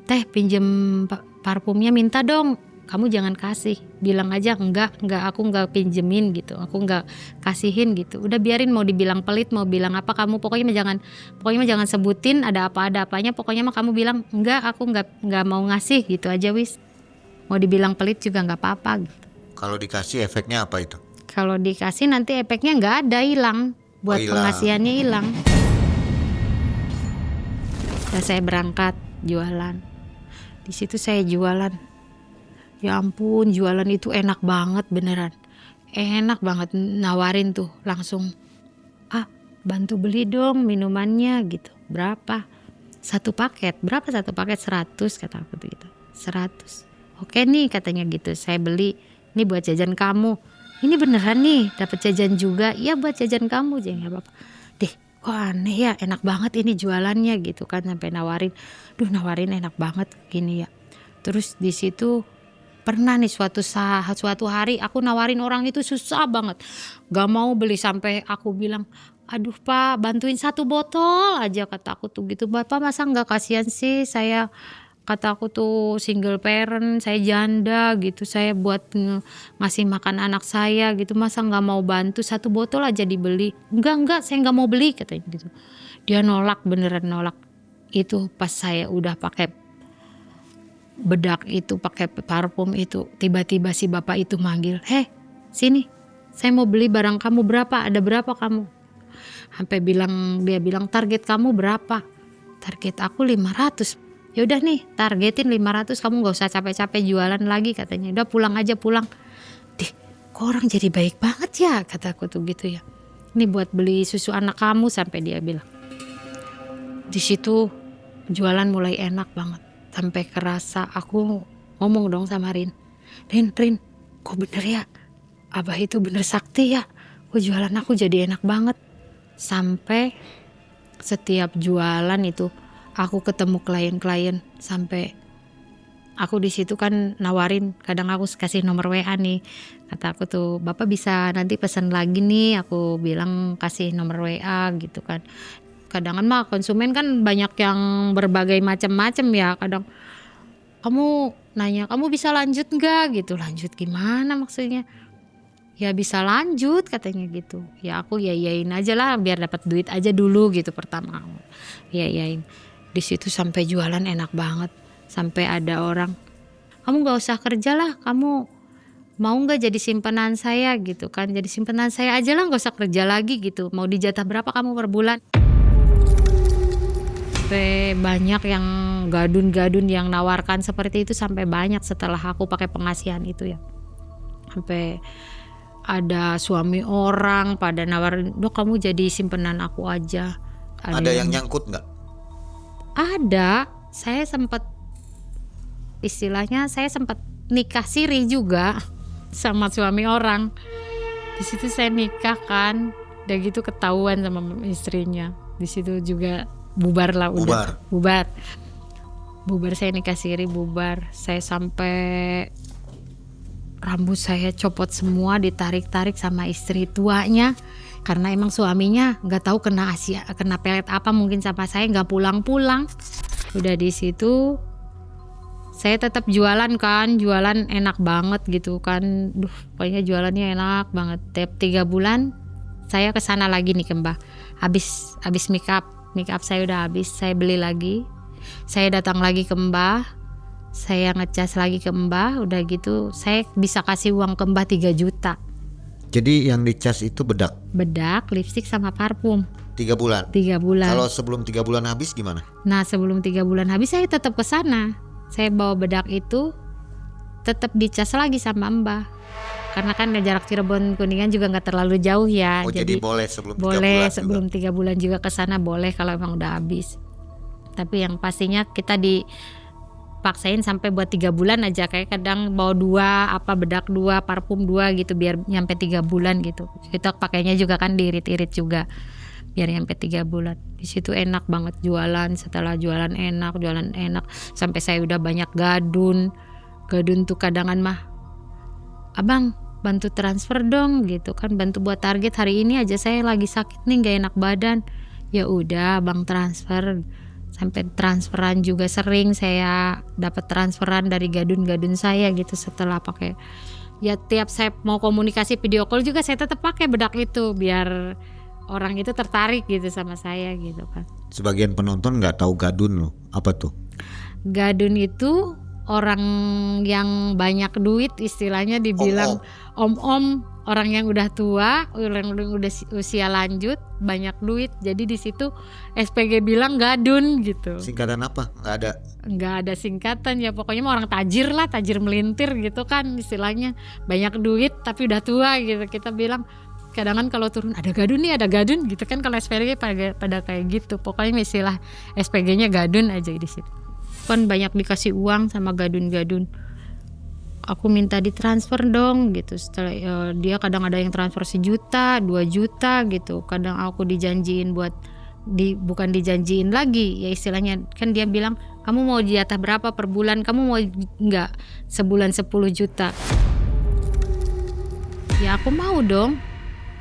teh pinjem parfumnya minta dong, kamu jangan kasih, bilang aja enggak aku enggak pinjemin gitu, aku enggak kasihin gitu. Udah biarin mau dibilang pelit mau bilang apa kamu pokoknya jangan sebutin ada apanya, pokoknya mah kamu bilang enggak aku enggak mau ngasih gitu aja wis. Mau dibilang pelit juga enggak apa-apa gitu. Kalau dikasih efeknya apa itu? Kalau dikasih nanti efeknya enggak ada, hilang. Buat pengasihannya hilang. Udah saya berangkat jualan. Di situ saya jualan. Ya ampun, jualan itu enak banget beneran. Enak banget, nawarin tuh langsung. Bantu beli dong minumannya gitu. Berapa? Satu paket. Berapa satu paket? 100 kata aku tuh gitu. 100. Oke nih katanya gitu. Saya beli. Ini buat jajan kamu. Ini beneran nih dapat jajan juga. Iya buat jajan kamu. Jangan apa-apa. Deh, kok aneh ya, enak banget ini jualannya gitu kan, sampai nawarin. Nawarin enak banget gini ya. Terus di situ pernah nih suatu hari aku nawarin orang itu susah banget. Gak mau beli sampai aku bilang, aduh Pak, bantuin 1 botol aja kata aku tuh gitu. Bapak masa nggak kasihan sih, saya kata aku tuh single parent, saya janda gitu, saya buat ngasih makan anak saya gitu, masa nggak mau bantu 1 botol aja dibeli. Enggak, saya nggak mau beli katanya gitu. Dia nolak, beneran nolak. Itu pas saya udah pakai bedak itu, pakai parfum itu, tiba-tiba si bapak itu manggil, heh sini, saya mau beli barang kamu, berapa, ada berapa kamu? Sampai dia bilang target kamu berapa? Target aku 500. Ya udah nih, targetin 500, kamu nggak usah capek-capek jualan lagi katanya. Udah pulang aja pulang. Dih, kok orang jadi baik banget ya, kataku tuh gitu ya. Ini buat beli susu anak kamu, sampai dia bilang. Di situ jualan mulai enak banget. Sampai kerasa aku ngomong dong sama Rin, kok bener ya? Abah itu bener sakti ya. Kok jualan aku jadi enak banget. Sampai setiap jualan itu aku ketemu klien-klien, sampai aku di situ kan nawarin, kadang aku kasih nomor WA nih, kata aku tuh Bapak bisa nanti pesan lagi nih, aku bilang kasih nomor WA gitu kan. Kadang kan mah konsumen kan banyak yang berbagai macam-macam ya, kadang kamu nanya kamu bisa lanjut nggak gitu. Lanjut gimana maksudnya? Ya bisa lanjut katanya gitu. Ya aku yayain aja lah biar dapat duit aja dulu gitu pertama. Yayain. Di situ sampai jualan enak banget. Sampai ada orang, kamu nggak usah kerja lah, kamu mau nggak jadi simpanan saya gitu kan? Jadi simpanan saya aja lah, nggak usah kerja lagi gitu. Mau dijatah berapa kamu per bulan? Sampai banyak yang gadun-gadun yang nawarkan seperti itu, sampai banyak setelah aku pakai pengasihan itu ya. Sampai ada suami orang pada nawarin, Dok kamu jadi simpenan aku aja. Ada yang nyangkut nggak? Ada, saya sempat nikah siri juga sama suami orang. Di situ saya nikah kan, udah gitu ketahuan sama istrinya. Di situ juga bubar lah udah. Bubar saya nikah siri, bubar. Saya sampai rambut saya copot semua, ditarik-tarik sama istri tuanya, karena emang suaminya nggak tahu kena pelet apa, mungkin sama saya nggak pulang-pulang. Udah di situ saya tetap jualan kan, jualan enak banget gitu kan. Pokoknya jualannya enak banget. Tiap 3 bulan saya kesana lagi nih ke Mbah. Habis make up saya udah habis, saya beli lagi. Saya datang lagi ke Mbah. Saya ngecas lagi ke Mbah, udah gitu saya bisa kasih uang ke Mbah 3 juta. Jadi yang dicas itu bedak, lipstik sama parfum. 3 bulan? 3 bulan. Kalau sebelum 3 bulan habis gimana? Nah sebelum 3 bulan habis saya tetap ke sana. Saya bawa bedak itu tetap dicas lagi sama Mbah. Karena kan jarak Cirebon Kuningan juga nggak terlalu jauh ya. Oh jadi boleh sebelum 3 bulan? Boleh sebelum 3 bulan juga ke sana, boleh kalau emang udah habis. Tapi yang pastinya kita paksain sampai buat 3 bulan aja, kayak kadang bawa 2, bedak 2, parfum 2 gitu biar nyampe 3 bulan gitu. Kita pakainya juga kan diirit-irit juga biar nyampe 3 bulan. Di situ enak banget jualan, setelah jualan enak sampai saya udah banyak gadun tuh kadangan mah, Abang bantu transfer dong gitu kan, bantu buat target hari ini aja saya lagi sakit nih gak enak badan. Ya udah Abang transfer. Sampai transferan juga sering saya dapat transferan dari gadun saya gitu setelah pakai. Ya tiap saya mau komunikasi video call juga saya tetap pakai bedak itu biar orang itu tertarik gitu sama saya gitu kan. Sebagian penonton nggak tahu gadun loh, apa tuh? Gadun itu orang yang banyak duit, istilahnya dibilang om-om, orang yang udah tua, orang yang udah usia lanjut, banyak duit. Jadi di situ SPG bilang gadun gitu. Singkatan apa? Nggak ada singkatan ya, pokoknya mah orang tajir lah, tajir melintir gitu kan istilahnya, banyak duit tapi udah tua gitu. Kita bilang kadang kalau turun ada gadun gitu kan, kalau SPG pada kayak gitu. Pokoknya istilah SPG-nya gadun aja di situ. Kan banyak dikasih uang sama gadun-gadun. Aku minta ditransfer dong gitu. Setelah dia kadang ada yang transfer 1 juta, 2 juta gitu. Kadang aku dijanjiin bukan dijanjiin lagi ya istilahnya, kan dia bilang kamu mau jatah berapa per bulan, kamu mau nggak sebulan 10 juta. Ya aku mau dong,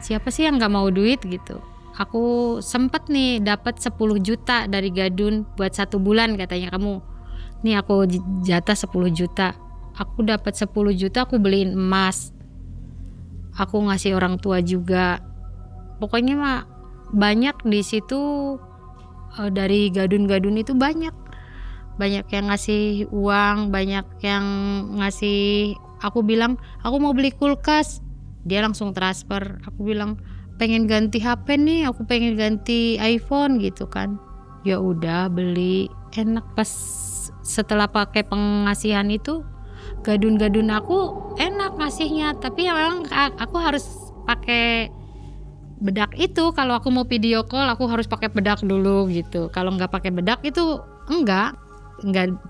siapa sih yang nggak mau duit gitu. Aku sempet nih dapat 10 juta dari gadun buat 1 bulan, katanya kamu nih aku jatah 10 juta. Aku dapat 10 juta, aku beliin emas, aku ngasih orang tua juga. Pokoknya mah banyak di situ. Dari gadun-gadun itu banyak yang ngasih uang, banyak yang ngasih. Aku bilang aku mau beli kulkas, dia langsung transfer. Aku bilang pengen ganti HP nih, aku pengen ganti iPhone gitu kan. Ya udah beli. Enak. Pas setelah pakai pengasihan itu, gadun-gadun aku enak ngasihnya, tapi memang aku harus pakai bedak itu. Kalau aku mau video call aku harus pakai bedak dulu gitu. Kalau nggak pakai bedak itu enggak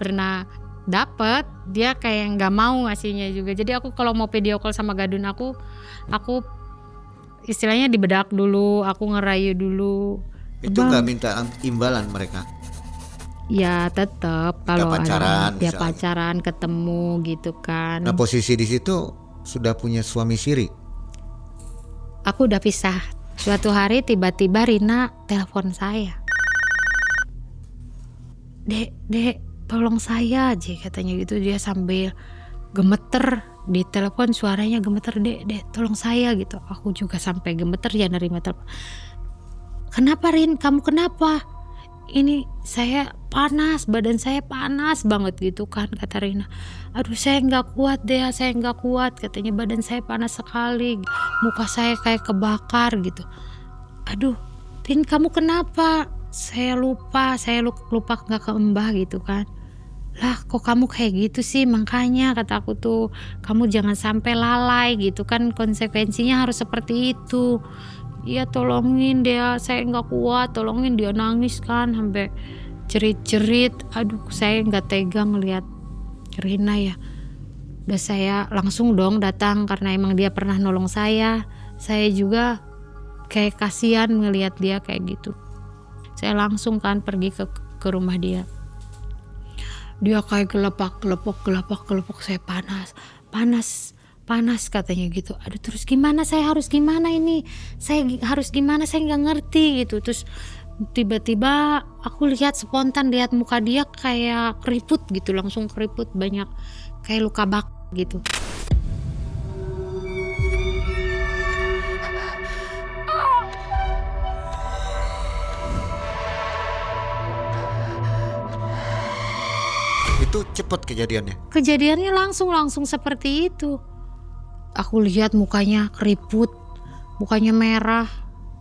pernah dapet. Dia kayak nggak mau ngasihnya juga. Jadi aku kalau mau video call sama gadun aku istilahnya dibedak dulu, aku ngerayu dulu. Itu nggak minta imbalan mereka? Ya tetap kalau pacaran, ada ya pacaran ketemu gitu kan. Nah posisi di situ sudah punya suami siri? Aku udah pisah. Suatu hari tiba-tiba Rina telepon saya. Dek, tolong saya aja, katanya gitu. Dia sambil gemeter di telepon, suaranya gemeter. Dek, tolong saya gitu. Aku juga sampai gemeter ya nerima telepon. Kenapa Rin? Kamu kenapa? Ini saya panas, badan saya panas banget gitu kan, kata Rina. Aduh saya nggak kuat deh, katanya badan saya panas sekali, muka saya kayak kebakar gitu. Aduh Rin, kamu kenapa? Saya lupa nggak ke Mbah gitu kan. Lah kok kamu kayak gitu sih, makanya kata aku tuh kamu jangan sampai lalai gitu kan, konsekuensinya harus seperti itu. Iya tolongin dia, saya nggak kuat, tolongin. Dia nangis kan sampai cerit-cerit. Aduh saya nggak tega ngelihat Rina ya. Udah saya langsung dong datang karena emang dia pernah nolong saya. Saya juga kayak kasihan ngelihat dia kayak gitu. Saya langsung kan pergi ke rumah dia. Dia kayak gelepak, saya panas katanya gitu. Aduh terus gimana, saya harus gimana ini, saya nggak ngerti gitu. Terus tiba-tiba aku lihat spontan, lihat muka dia kayak keriput gitu, langsung keriput banyak kayak luka bakar gitu. Itu cepat kejadiannya langsung seperti itu. Aku lihat mukanya keriput, mukanya merah,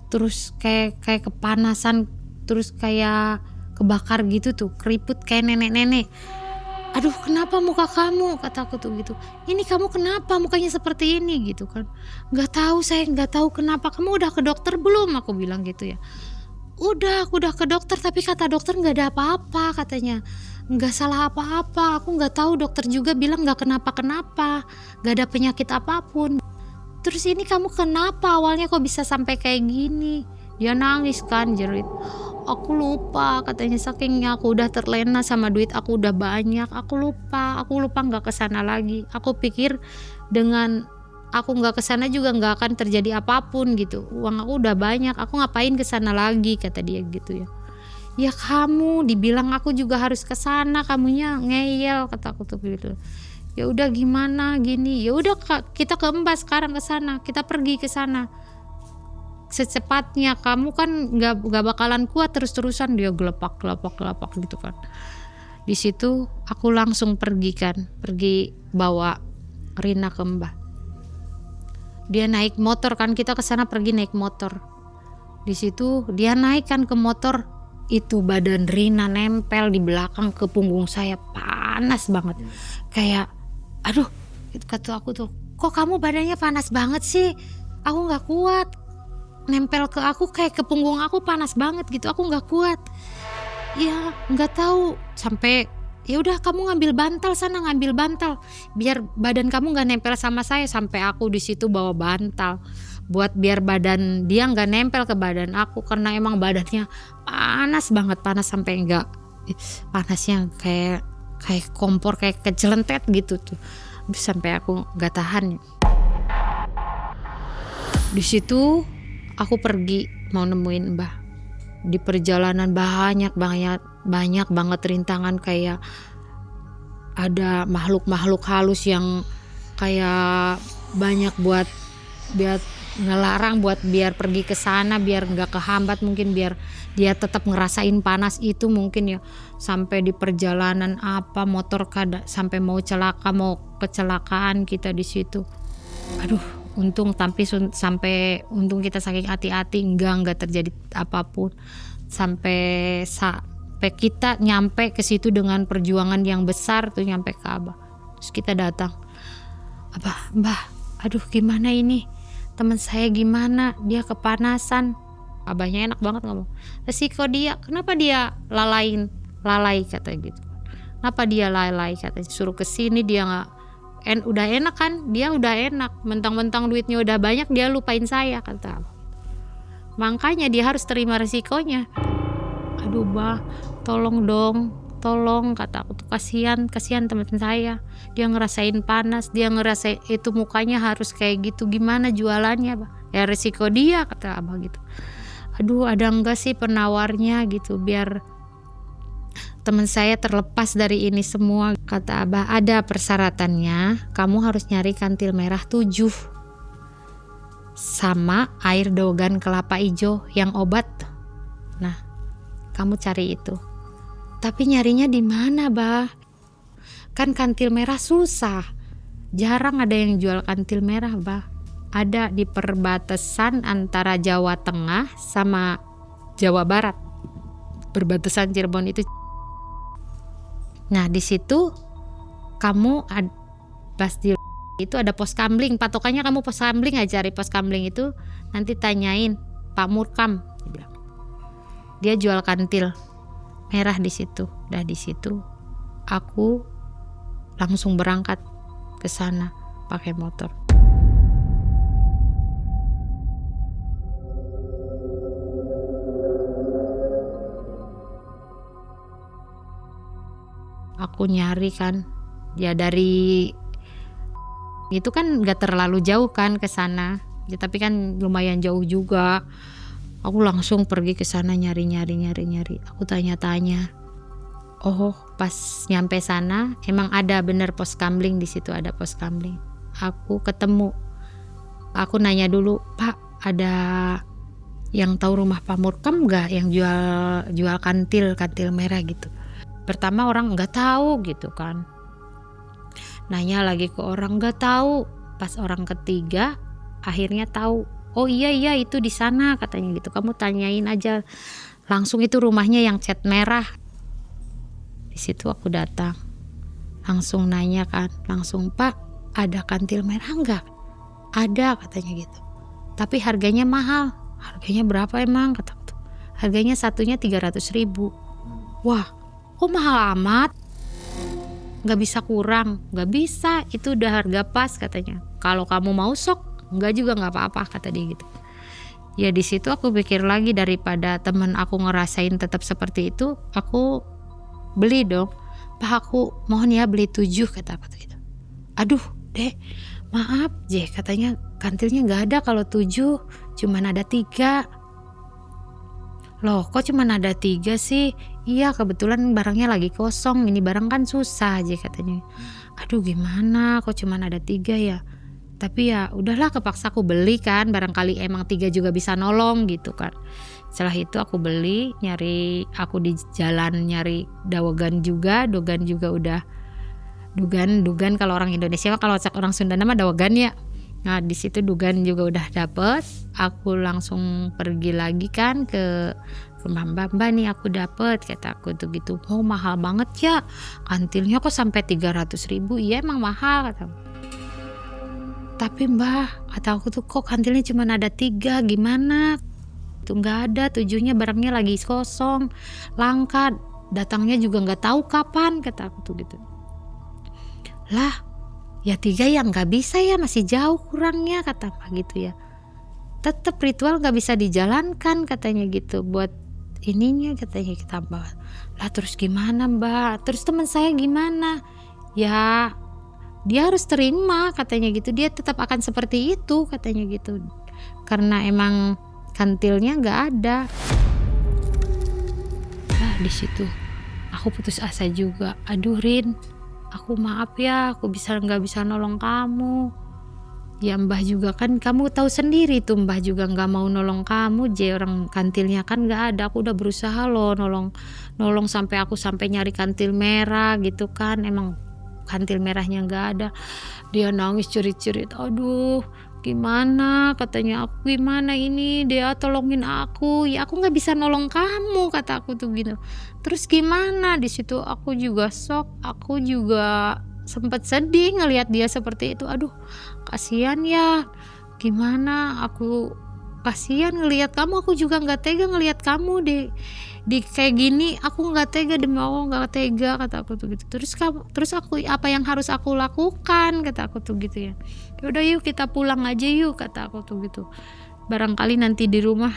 terus kayak kepanasan, terus kayak kebakar gitu tuh, keriput kayak nenek-nenek. Aduh kenapa muka kamu, kataku tuh gitu. Ini kamu kenapa mukanya seperti ini gitu kan. Saya nggak tahu kenapa. Kamu udah ke dokter belum, aku bilang gitu ya. Aku udah ke dokter, tapi kata dokter nggak ada apa-apa, katanya nggak salah apa-apa. Aku nggak tahu, dokter juga bilang nggak kenapa-kenapa, nggak ada penyakit apapun. Terus ini kamu kenapa, awalnya kok bisa sampai kayak gini? Dia nangis kan, jerit. Aku lupa, katanya sakingnya aku udah terlena sama duit aku udah banyak. Aku lupa nggak kesana lagi. Aku pikir dengan aku nggak kesana juga nggak akan terjadi apapun gitu. Uang aku udah banyak, aku ngapain kesana lagi, kata dia gitu ya. Ya kamu dibilang aku juga harus kesana, kamunya ngeyel, kata aku tuh gitu. Ya udah gimana gini, ya udah kita ke Mbak sekarang kesana, kita pergi ke sana secepatnya. Kamu kan nggak bakalan kuat terus-terusan. Dia gelepak gitu kan. Di situ aku langsung pergi bawa Rina ke Mbah. Dia naik motor kan, kita ke sana pergi naik motor. Di situ dia naik kan ke motor, itu badan Rina nempel di belakang ke punggung saya, panas banget. Kayak aduh, kata aku tuh, kok kamu badannya panas banget sih? Aku nggak kuat. Nempel ke aku kayak ke punggung aku panas banget gitu, aku nggak kuat. Ya nggak tahu, sampai ya udah kamu ngambil bantal sana, ngambil bantal biar badan kamu nggak nempel sama saya. Sampai aku di situ bawa bantal buat biar badan dia nggak nempel ke badan aku, karena emang badannya panas banget, panas sampai nggak, panasnya kayak kompor, kayak kecelentet gitu tuh. Sampai aku nggak tahan. Di situ aku pergi mau nemuin Mbah. Di perjalanan banyak banget rintangan, kayak ada makhluk halus yang kayak banyak buat ngelarang buat biar pergi ke sana, biar nggak kehambat, mungkin biar dia tetap ngerasain panas itu mungkin ya. Sampai di perjalanan motor sampai mau kecelakaan kita di situ. Aduh, untung sampai untung kita saking hati-hati nggak terjadi apapun. Sampai kita nyampe ke situ dengan perjuangan yang besar tuh, nyampe ke Abah. Terus kita datang, Mbah, aduh gimana ini, teman saya gimana, dia kepanasan. Abahnya enak banget ngomong, resiko dia, kenapa dia lalai katanya gitu. Kenapa dia lalai katanya, suruh kesini dia nggak, udah enak kan, dia udah enak, mentang-mentang duitnya udah banyak dia lupain saya kata Abah. Makanya dia harus terima resikonya. Aduh Bah, tolong dong, tolong kata aku tuh, kasihan teman saya, dia ngerasain panas, dia ngerasain itu mukanya harus kayak gitu, gimana jualannya Bah? Ya resiko dia kata Abah gitu. Aduh, ada enggak sih penawarnya gitu biar teman saya terlepas dari ini semua, kata Abah. Ada persyaratannya, kamu harus nyari kantil merah 7 sama air dogan kelapa hijau yang obat. Nah, kamu cari itu. Tapi nyarinya di mana, Bah? Kan kantil merah susah. Jarang ada yang jual kantil merah, Bah. Ada di perbatasan antara Jawa Tengah sama Jawa Barat. Perbatasan Cirebon itu. Nah, di situ kamu pasti itu ada pos kamling. Patokannya kamu pos kamling aja, cari pos kamling itu, nanti tanyain Pak Murkam, dia bilang. Dia jual kantil merah di situ. Dah di situ aku langsung berangkat ke sana pakai motor. Aku nyari kan, ya dari itu kan nggak terlalu jauh kan ke sana, ya, tapi kan lumayan jauh juga. Aku langsung pergi ke sana nyari. Aku tanya-tanya. Oh, pas nyampe sana emang ada bener pos kamling, di situ ada pos kamling. Aku ketemu. Aku nanya dulu, Pak, ada yang tahu rumah Pak Murkam nggak yang jual kantil merah gitu. Pertama orang nggak tahu gitu kan. Nanya lagi ke orang nggak tahu. Pas orang ketiga akhirnya tahu. Oh iya itu di sana katanya gitu. Kamu tanyain aja. Langsung itu rumahnya yang cat merah. Di situ aku datang. Langsung nanya kan. Langsung, Pak, ada kantil merah nggak? Ada katanya gitu. Tapi harganya mahal. Harganya berapa emang? Kata aku. Harganya satunya 300.000. Wah, kok mahal amat? Gak bisa kurang. Gak bisa, itu udah harga pas katanya. Kalau kamu mau sok, enggak juga nggak apa-apa kata dia gitu. Ya di situ aku pikir lagi, daripada teman aku ngerasain tetap seperti itu, aku beli dong. Pak, aku mohon ya beli 7 kata aku gitu. Aduh Dek, maaf J, katanya kantilnya nggak ada kalau 7, cuman ada 3. Loh kok cuman ada 3 sih? Iya kebetulan barangnya lagi kosong, ini barang kan susah aja katanya. Aduh gimana, kok cuman ada 3 ya? Tapi ya udahlah, kepaksa aku beli kan, barangkali emang 3 juga bisa nolong gitu kan. Setelah itu aku beli, aku di jalan nyari dogan juga udah dugan kalau orang Indonesia, kalau orang Sunda nama dogan ya. Nah di situ dugan juga udah dapet. Aku langsung pergi lagi kan ke mbak nih aku dapet, kata aku tuh gitu. Oh mahal banget ya, kantilnya kok sampai 300.000. Iya emang mahal, kata. Tapi mbak, kata aku tuh kok kantilnya cuma ada 3, gimana? Itu nggak ada, 7-nya barangnya lagi kosong, langka, datangnya juga nggak tahu kapan, kata aku tuh gitu. Lah ya 3 yang nggak bisa ya, masih jauh kurangnya, kata apa gitu ya. Tetap ritual nggak bisa dijalankan katanya gitu buat ininya, katanya kita mbak. Lah terus gimana mbak? Terus teman saya gimana? Ya dia harus terima katanya gitu, dia tetap akan seperti itu katanya gitu, karena emang kantilnya nggak ada. Nah di situ aku putus asa juga. Aduh Rin, aku maaf ya, aku nggak bisa nolong kamu. Ya mbah juga kan kamu tahu sendiri tuh, mbah juga nggak mau nolong kamu, orang kantilnya kan nggak ada. Aku udah berusaha loh nolong sampai nyari kantil merah gitu kan, emang kantil merahnya nggak ada. Dia nangis cerit-cerit, aduh gimana, katanya aku gimana ini, dia tolongin aku, ya aku nggak bisa nolong kamu, kata aku tuh gitu. Terus gimana? Di situ aku juga shock, aku juga sempat sedih ngelihat dia seperti itu. Aduh kasihan ya, gimana, aku kasihan ngelihat kamu, aku juga nggak tega ngelihat kamu di kayak gini, aku nggak tega, demi Allah nggak tega, kata aku tuh gitu. Terus aku apa yang harus aku lakukan, kata aku tuh gitu ya. Yaudah yuk kita pulang aja yuk, kata aku tuh gitu. Barangkali nanti di rumah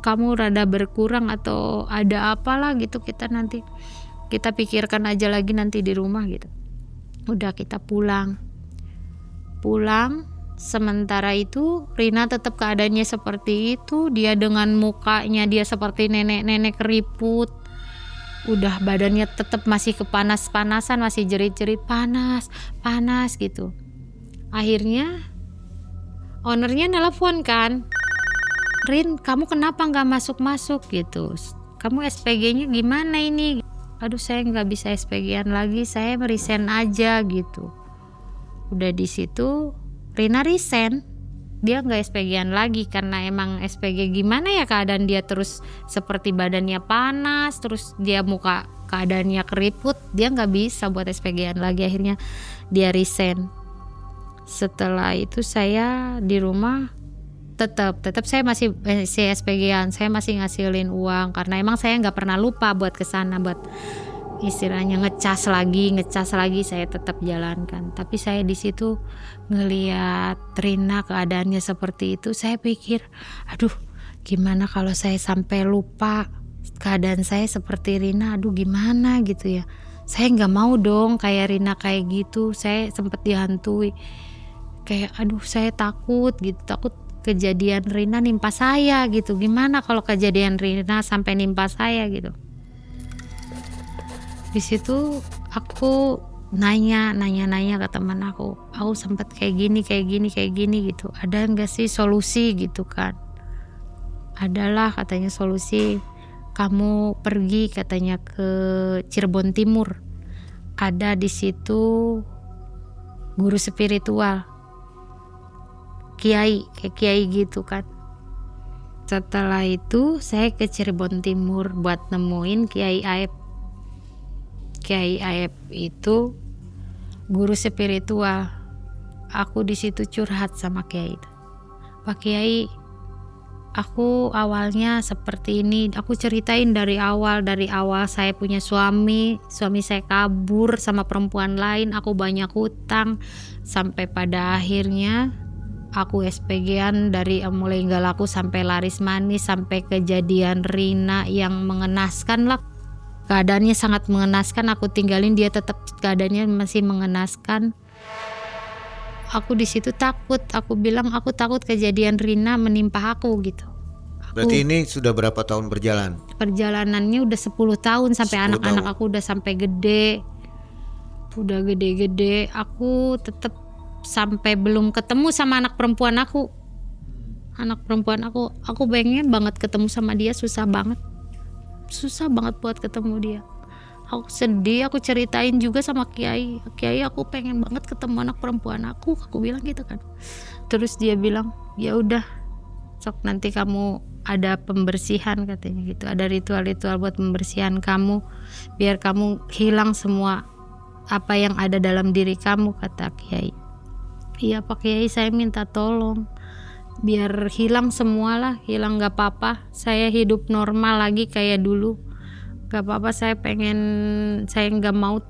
kamu rada berkurang atau ada apalah gitu, kita pikirkan aja lagi nanti di rumah gitu. Udah kita pulang. Sementara itu Rina tetap keadaannya seperti itu. Dia dengan mukanya dia seperti nenek-nenek keriput. Udah badannya tetap masih kepanas-panasan, masih jerit-jerit panas gitu. Akhirnya ownernya nelpon kan, Rin kamu kenapa gak masuk gitu, kamu SPG-nya gimana ini? Aduh saya gak bisa SPG-an lagi, saya resign aja gitu. Udah di situ Rina resign, dia nggak SPG-an lagi karena emang SPG gimana ya, keadaan dia terus seperti badannya panas, terus dia muka keadaannya keriput, dia nggak bisa buat SPG-an lagi. Akhirnya dia resign. Setelah itu saya di rumah tetap saya masih SPG-an, saya masih ngasilin uang karena emang saya nggak pernah lupa buat kesana, buat istilahnya ngecas lagi saya tetap jalankan. Tapi saya di situ ngelihat Rina keadaannya seperti itu, saya pikir aduh gimana kalau saya sampai lupa keadaan saya seperti Rina, aduh gimana gitu ya. Saya nggak mau dong kayak Rina kayak gitu. Saya sempat dihantui kayak aduh saya takut kejadian Rina nimpa saya gitu. Gimana kalau kejadian Rina sampai nimpa saya gitu. Di situ aku nanya ke teman aku sempat kayak gini gitu, ada nggak sih solusi gitu kan? Adalah katanya solusi, kamu pergi katanya ke Cirebon Timur, ada di situ guru spiritual, kiai gitu kan. Setelah itu saya ke Cirebon Timur buat nemuin Kiai Aep itu guru spiritual. Aku di situ curhat sama Kiai itu. Pak Kiai, aku awalnya seperti ini. Aku ceritain dari awal saya punya suami saya kabur sama perempuan lain, aku banyak hutang, sampai pada akhirnya aku SPG-an dari mulai nggak laku sampai laris manis, sampai kejadian Rina yang mengenaskan lah. Keadaannya sangat mengenaskan, aku tinggalin dia tetap keadaannya masih mengenaskan. Aku di situ takut, aku bilang aku takut kejadian Rina menimpa aku gitu. Berarti ini sudah berapa tahun berjalan? Perjalanannya udah 10 tahun sampai 10 anak-anak tahun. aku udah sampai gede. Udah gede-gede, aku tetap sampai belum ketemu sama anak perempuan aku. anak perempuan aku pengen banget ketemu sama dia, susah banget buat ketemu dia. Aku sedih, aku ceritain juga sama Kiai, aku pengen banget ketemu anak perempuan aku bilang gitu kan. Terus dia bilang, ya udah sok nanti kamu ada pembersihan katanya gitu, ada ritual-ritual buat pembersihan kamu biar kamu hilang semua apa yang ada dalam diri kamu, kata Kiai. Iya Pak Kiai, saya minta tolong biar hilang semualah, hilang, gak apa-apa, saya hidup normal lagi kayak dulu, gak apa-apa, saya gak mau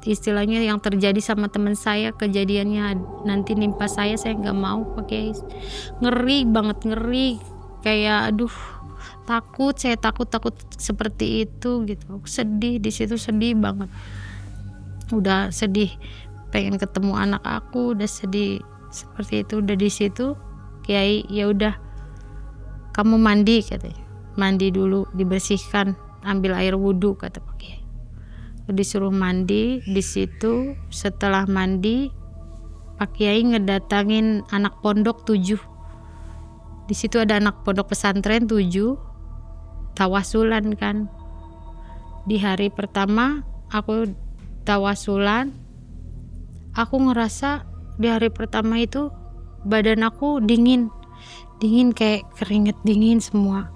istilahnya yang terjadi sama teman saya, kejadiannya nanti nimpa saya gak mau Pak Kiai. Ngeri banget, kayak aduh, saya takut seperti itu gitu. Aku sedih di situ, sedih banget, udah sedih pengen ketemu anak aku, udah sedih seperti itu. Udah di situ Kiai, ya udah kamu mandi katanya, mandi dulu, dibersihkan, ambil air wudhu kata Pak Kiai. Disuruh mandi. Di situ setelah mandi Pak Kiai ngedatangin anak pondok 7. Di situ ada anak pondok pesantren 7 tawasulan kan. Di hari pertama aku tawasulan, aku ngerasa di hari pertama itu badan aku dingin kayak keringet dingin semua,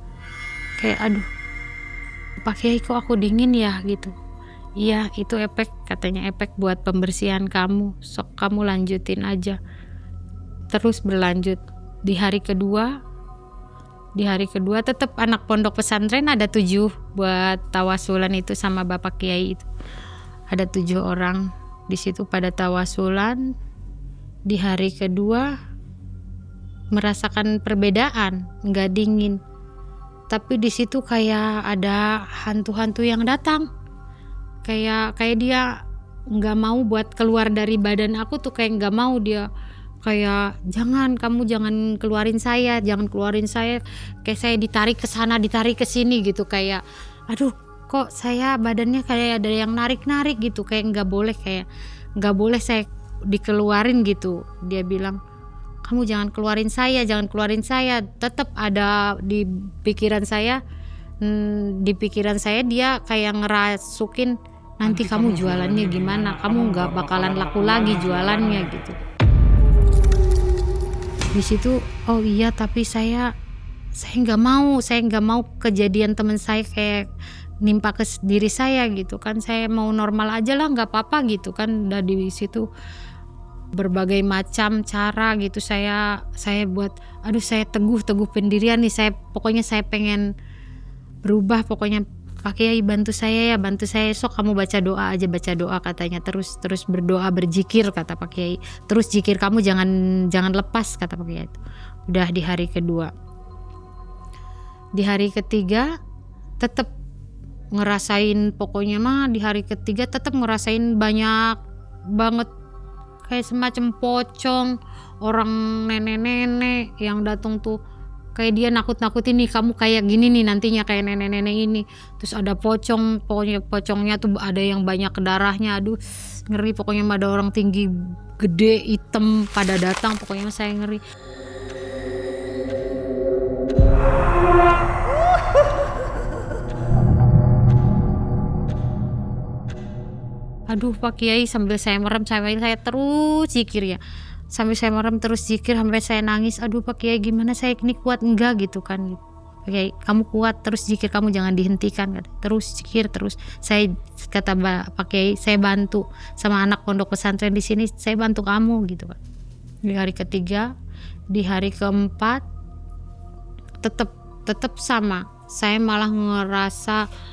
kayak aduh Pak Kiai kok aku dingin ya gitu. Iya itu efek, katanya efek buat pembersihan kamu, sok kamu lanjutin aja. Terus berlanjut di hari kedua tetap anak pondok pesantren ada 7 buat tawasulan itu sama Bapak Kiai itu, ada 7 orang di situ pada tawasulan. Di hari kedua merasakan perbedaan, nggak dingin, tapi di situ kayak ada hantu-hantu yang datang, kayak dia nggak mau buat keluar dari badan aku tuh, kayak nggak mau, dia kayak kamu jangan keluarin saya, kayak saya ditarik ke sana, ditarik ke sini gitu, kayak aduh kok saya badannya kayak ada yang narik gitu, kayak nggak boleh saya dikeluarin gitu. Dia bilang, kamu jangan keluarin saya, tetap ada di pikiran saya. Di pikiran saya dia kayak ngerasukin, nanti kamu jualannya gimana, kamu nggak bakalan laku lagi jualannya gitu. Di situ oh iya, tapi saya nggak mau kejadian teman saya kayak nimpa ke diri saya gitu kan, saya mau normal aja lah, nggak apa-apa gitu kan. Udah di situ berbagai macam cara gitu saya buat, aduh saya teguh pendirian nih, pokoknya saya pengen berubah, pokoknya Pak Kiai bantu saya sok kamu baca doa katanya, terus berdoa, berzikir kata Pak Kiai, terus zikir kamu jangan lepas kata Pak Kiai. Udah di hari kedua. Di hari ketiga tetap ngerasain, pokoknya mah di hari ketiga tetap ngerasain banyak banget kayak semacam pocong, orang nenek-nenek yang datang tuh, kayak dia nakut-nakutin nih, kamu kayak gini nih nantinya kayak nenek-nenek ini. Terus ada pokoknya pocongnya tuh ada yang banyak darahnya, aduh ngeri, pokoknya ada orang tinggi gede hitam pada datang, pokoknya saya ngeri. Aduh Pak Kiai, sambil saya merem, saya terus zikir ya, sambil saya merem terus zikir sampai saya nangis. Aduh Pak Kiai gimana, saya ini kuat enggak gitu kan. Pak Kiai kamu kuat, terus zikir kamu jangan dihentikan, terus zikir terus. Saya kata Pak Kiai, saya bantu sama anak pondok pesantren di sini, saya bantu kamu gitu kan. Di hari ketiga, di hari keempat tetap sama, saya malah ngerasa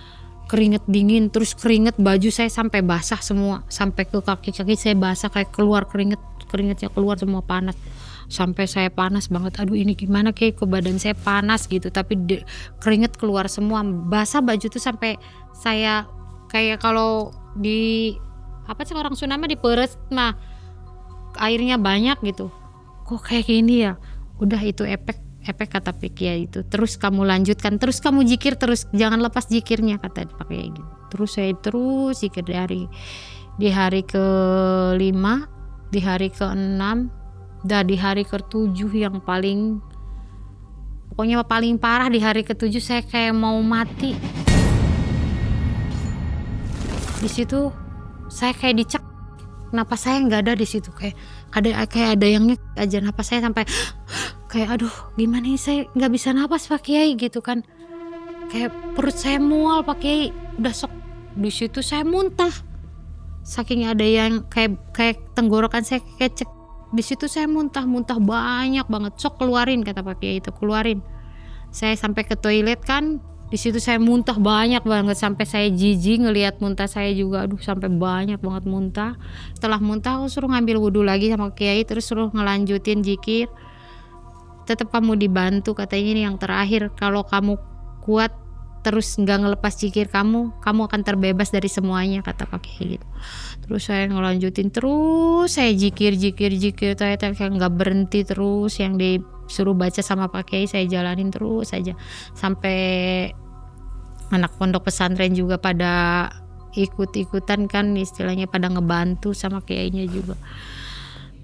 keringet dingin, terus keringet baju saya sampai basah semua, sampai ke kaki saya basah, kayak keluar keringetnya keluar semua, panas, sampai saya panas banget. Aduh ini gimana, kayak ke badan saya panas gitu, tapi keringet keluar semua, basah baju tuh, sampai saya kayak kalau di apa sih orang Sunda mah diperes mah airnya banyak gitu, kok kayak gini ya. Udah itu efek kata Pak Kiai itu. Terus kamu lanjutkan, terus kamu zikir terus, jangan lepas zikirnya kata Pak Kiai gitu. Terus saya terus zikir di hari ke-5, di hari ke-6, dan di hari ke-7 yang paling Pokoknya paling parah di hari ke-7 saya kayak mau mati. Di situ saya kayak dicek, napas saya nggak ada di situ, kayak ada yang nyek aja napas saya sampai kayak aduh gimana nih, saya nggak bisa napas Pak Kiai gitu kan, kayak perut saya mual Pak Kiai, udah sok. Di situ saya muntah, saking ada yang kayak tenggorokan saya kecek. Di situ saya muntah banyak banget, sok keluarin kata Pak Kiai itu, keluarin. Saya sampai ke toilet kan, di situ saya muntah banyak banget sampai saya jijik ngelihat muntah saya juga, aduh sampai banyak banget muntah. Setelah muntah aku suruh ngambil wudhu lagi sama Kiai, terus suruh ngelanjutin zikir. Tetap kamu dibantu katanya, ini yang terakhir, kalau kamu kuat terus nggak ngelepas zikir kamu akan terbebas dari semuanya kata Pak Kiai gitu. Terus saya ngelanjutin terus, saya zikir saya kayak nggak berhenti, terus yang disuruh baca sama Pak Kiai saya jalanin terus saja sampai anak pondok pesantren juga pada ikut-ikutan kan, istilahnya pada ngebantu sama kiainya juga.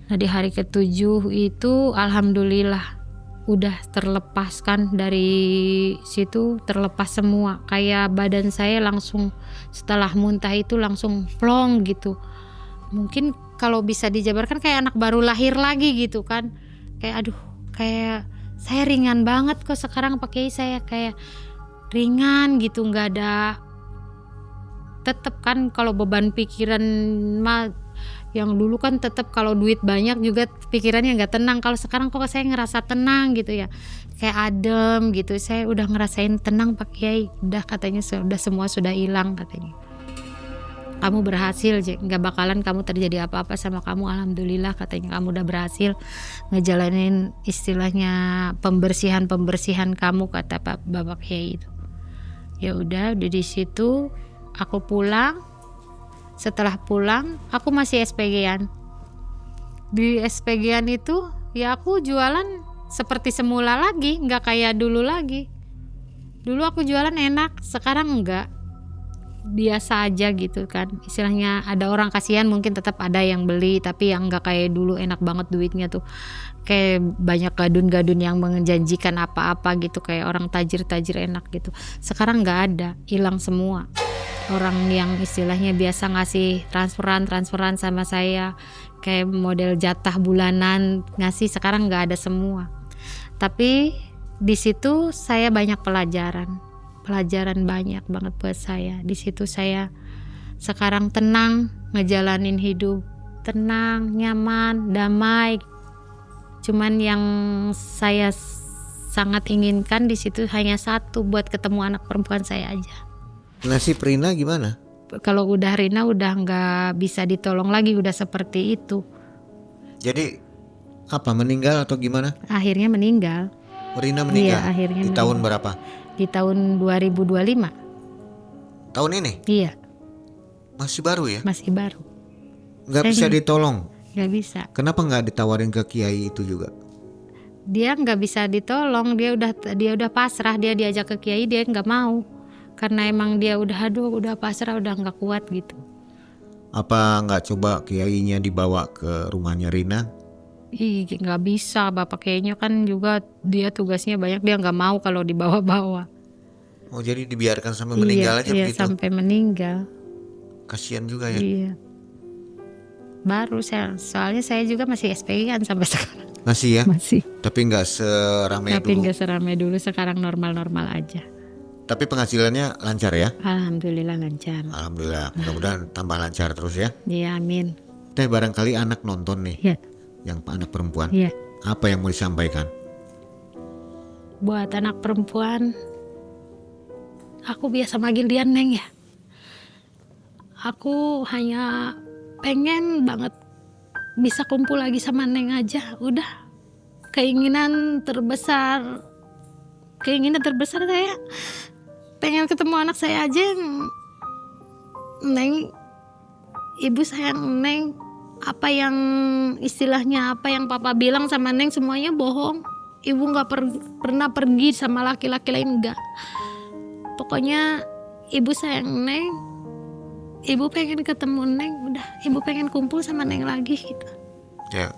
Nah di hari ke-7 itu alhamdulillah udah terlepaskan dari situ, terlepas semua, kayak badan saya langsung setelah muntah itu langsung plong gitu. Mungkin kalau bisa dijabarkan kayak anak baru lahir lagi gitu kan, kayak aduh kayak saya ringan banget kok sekarang pakai saya kayak ringan gitu, nggak ada. Tetep kan kalau beban pikiran mah yang dulu kan tetap kalau duit banyak juga pikirannya nggak tenang. Kalau sekarang kok saya ngerasa tenang gitu ya, kayak adem gitu. Saya udah ngerasain tenang Pak Kiai, udah katanya sudah semua sudah hilang katanya. Kamu berhasil, nggak bakalan kamu terjadi apa-apa sama kamu, alhamdulillah katanya, kamu udah berhasil ngejalanin istilahnya pembersihan kamu kata Bapak Kiai itu. Ya udah di situ aku pulang. Setelah pulang aku masih SPG-an. Di SPG-an itu ya aku jualan seperti semula lagi, nggak kayak dulu lagi. Dulu aku jualan enak, sekarang enggak, biasa aja gitu kan. Istilahnya ada orang kasihan mungkin tetap ada yang beli, tapi yang nggak kayak dulu enak banget duitnya tuh. Kayak banyak gadun-gadun yang menjanjikan apa-apa gitu, kayak orang tajir-tajir enak gitu. Sekarang nggak ada, hilang semua. Orang yang istilahnya biasa ngasih transferan sama saya kayak model jatah bulanan ngasih, sekarang nggak ada semua. Tapi di situ saya banyak pelajaran banyak banget buat saya. Di situ saya sekarang tenang ngejalanin hidup, tenang, nyaman, damai. Cuman yang saya sangat inginkan di situ hanya satu, buat ketemu anak perempuan saya aja. Nasib Rina gimana? Kalau udah Rina udah nggak bisa ditolong lagi, udah seperti itu. Jadi apa, meninggal atau gimana? Akhirnya meninggal. Rina meninggal? Iya, akhirnya di meninggal. tahun berapa? Di tahun 2025. Tahun ini? Iya. Masih baru ya? Masih baru. Nggak bisa ditolong? Nggak bisa. Kenapa nggak ditawarin ke kiai itu juga? Dia nggak bisa ditolong, dia udah pasrah, dia diajak ke kiai dia nggak mau. Karena emang dia udah pasrah, udah nggak kuat gitu. Apa nggak coba kiainya dibawa ke rumahnya Rina? Nggak bisa, bapak kiainya kan juga dia tugasnya banyak, dia nggak mau kalau dibawa-bawa. Oh jadi dibiarkan sampai meninggal aja iya, begitu? sampai meninggal. Kasian juga ya. Iya. Baru soalnya saya juga masih SPG kan sampai sekarang. Masih ya? Masih. Tapi nggak seramai Tapi dulu. nggak seramai dulu, sekarang normal-normal aja. Tapi penghasilannya lancar ya? Alhamdulillah lancar. Alhamdulillah, mudah-mudahan tambah lancar terus ya. Iya, amin. Teh barangkali anak nonton nih, Iya. yang anak perempuan. Iya. Apa yang mau disampaikan? Buat anak perempuan, aku biasa manggil dia Neng ya. Aku hanya pengen banget bisa kumpul lagi sama Neng aja. Udah, keinginan terbesar saya pengen ketemu anak saya aja. Neng, ibu sayang Neng. Apa yang istilahnya, apa yang papa bilang sama Neng semuanya bohong. Ibu gak pernah pergi sama laki-laki lain, enggak. Pokoknya ibu sayang Neng. Ibu pengen ketemu Neng. Udah, ibu pengen kumpul sama Neng lagi gitu. Ya,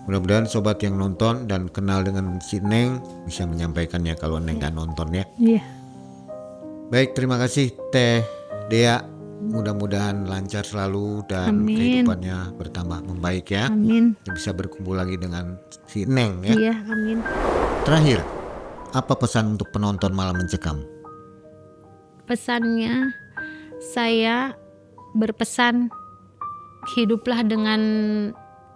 Mudah-mudahan sobat yang nonton dan kenal dengan si Neng bisa menyampaikannya kalau Neng gak nonton ya. Iya. Baik, terima kasih Teh Dea. Mudah-mudahan lancar selalu dan Amin. kehidupannya bertambah membaik ya. Amin. Dan bisa berkumpul lagi dengan si Neng ya. Iya, amin. Terakhir, apa pesan untuk penonton Malam Mencekam? Pesannya saya berpesan hiduplah dengan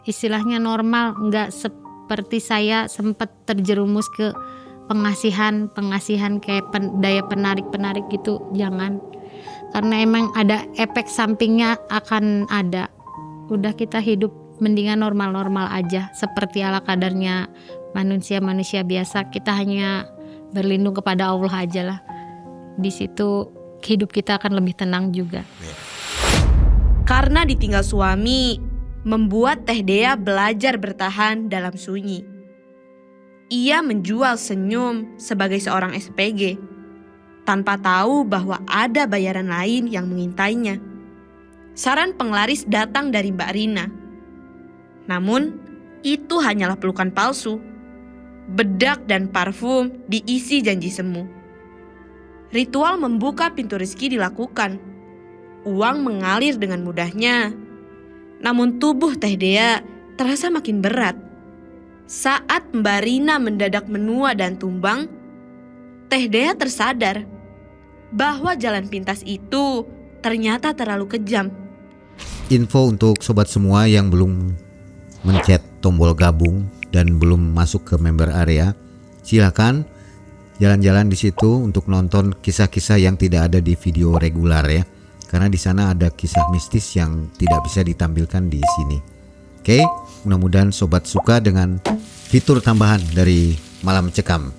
istilahnya normal, nggak seperti saya sempat terjerumus ke pengasihan kayak daya penarik gitu, jangan, karena emang ada efek sampingnya akan ada. Udah kita hidup mendingan normal aja seperti ala kadarnya manusia biasa. Kita hanya berlindung kepada Allah aja lah, di situ hidup kita akan lebih tenang juga. Karena ditinggal suami, membuat Teh Dea belajar bertahan dalam sunyi. Ia menjual senyum sebagai seorang SPG, tanpa tahu bahwa ada bayaran lain yang mengintainya. Saran penglaris datang dari Mbak Rina. Namun, itu hanyalah pelukan palsu. Bedak dan parfum diisi janji semu. Ritual membuka pintu rezeki dilakukan. Uang mengalir dengan mudahnya. Namun tubuh Teh Dea terasa makin berat. Saat Mbak Rina mendadak menua dan tumbang, Teh Dea tersadar bahwa jalan pintas itu ternyata terlalu kejam. Info untuk sobat semua yang belum mencet tombol gabung dan belum masuk ke member area, silakan jalan-jalan di situ untuk nonton kisah-kisah yang tidak ada di video regular ya. Karena di sana ada kisah mistis yang tidak bisa ditampilkan di sini. Oke, mudah-mudahan sobat suka dengan fitur tambahan dari Malam Mencekam.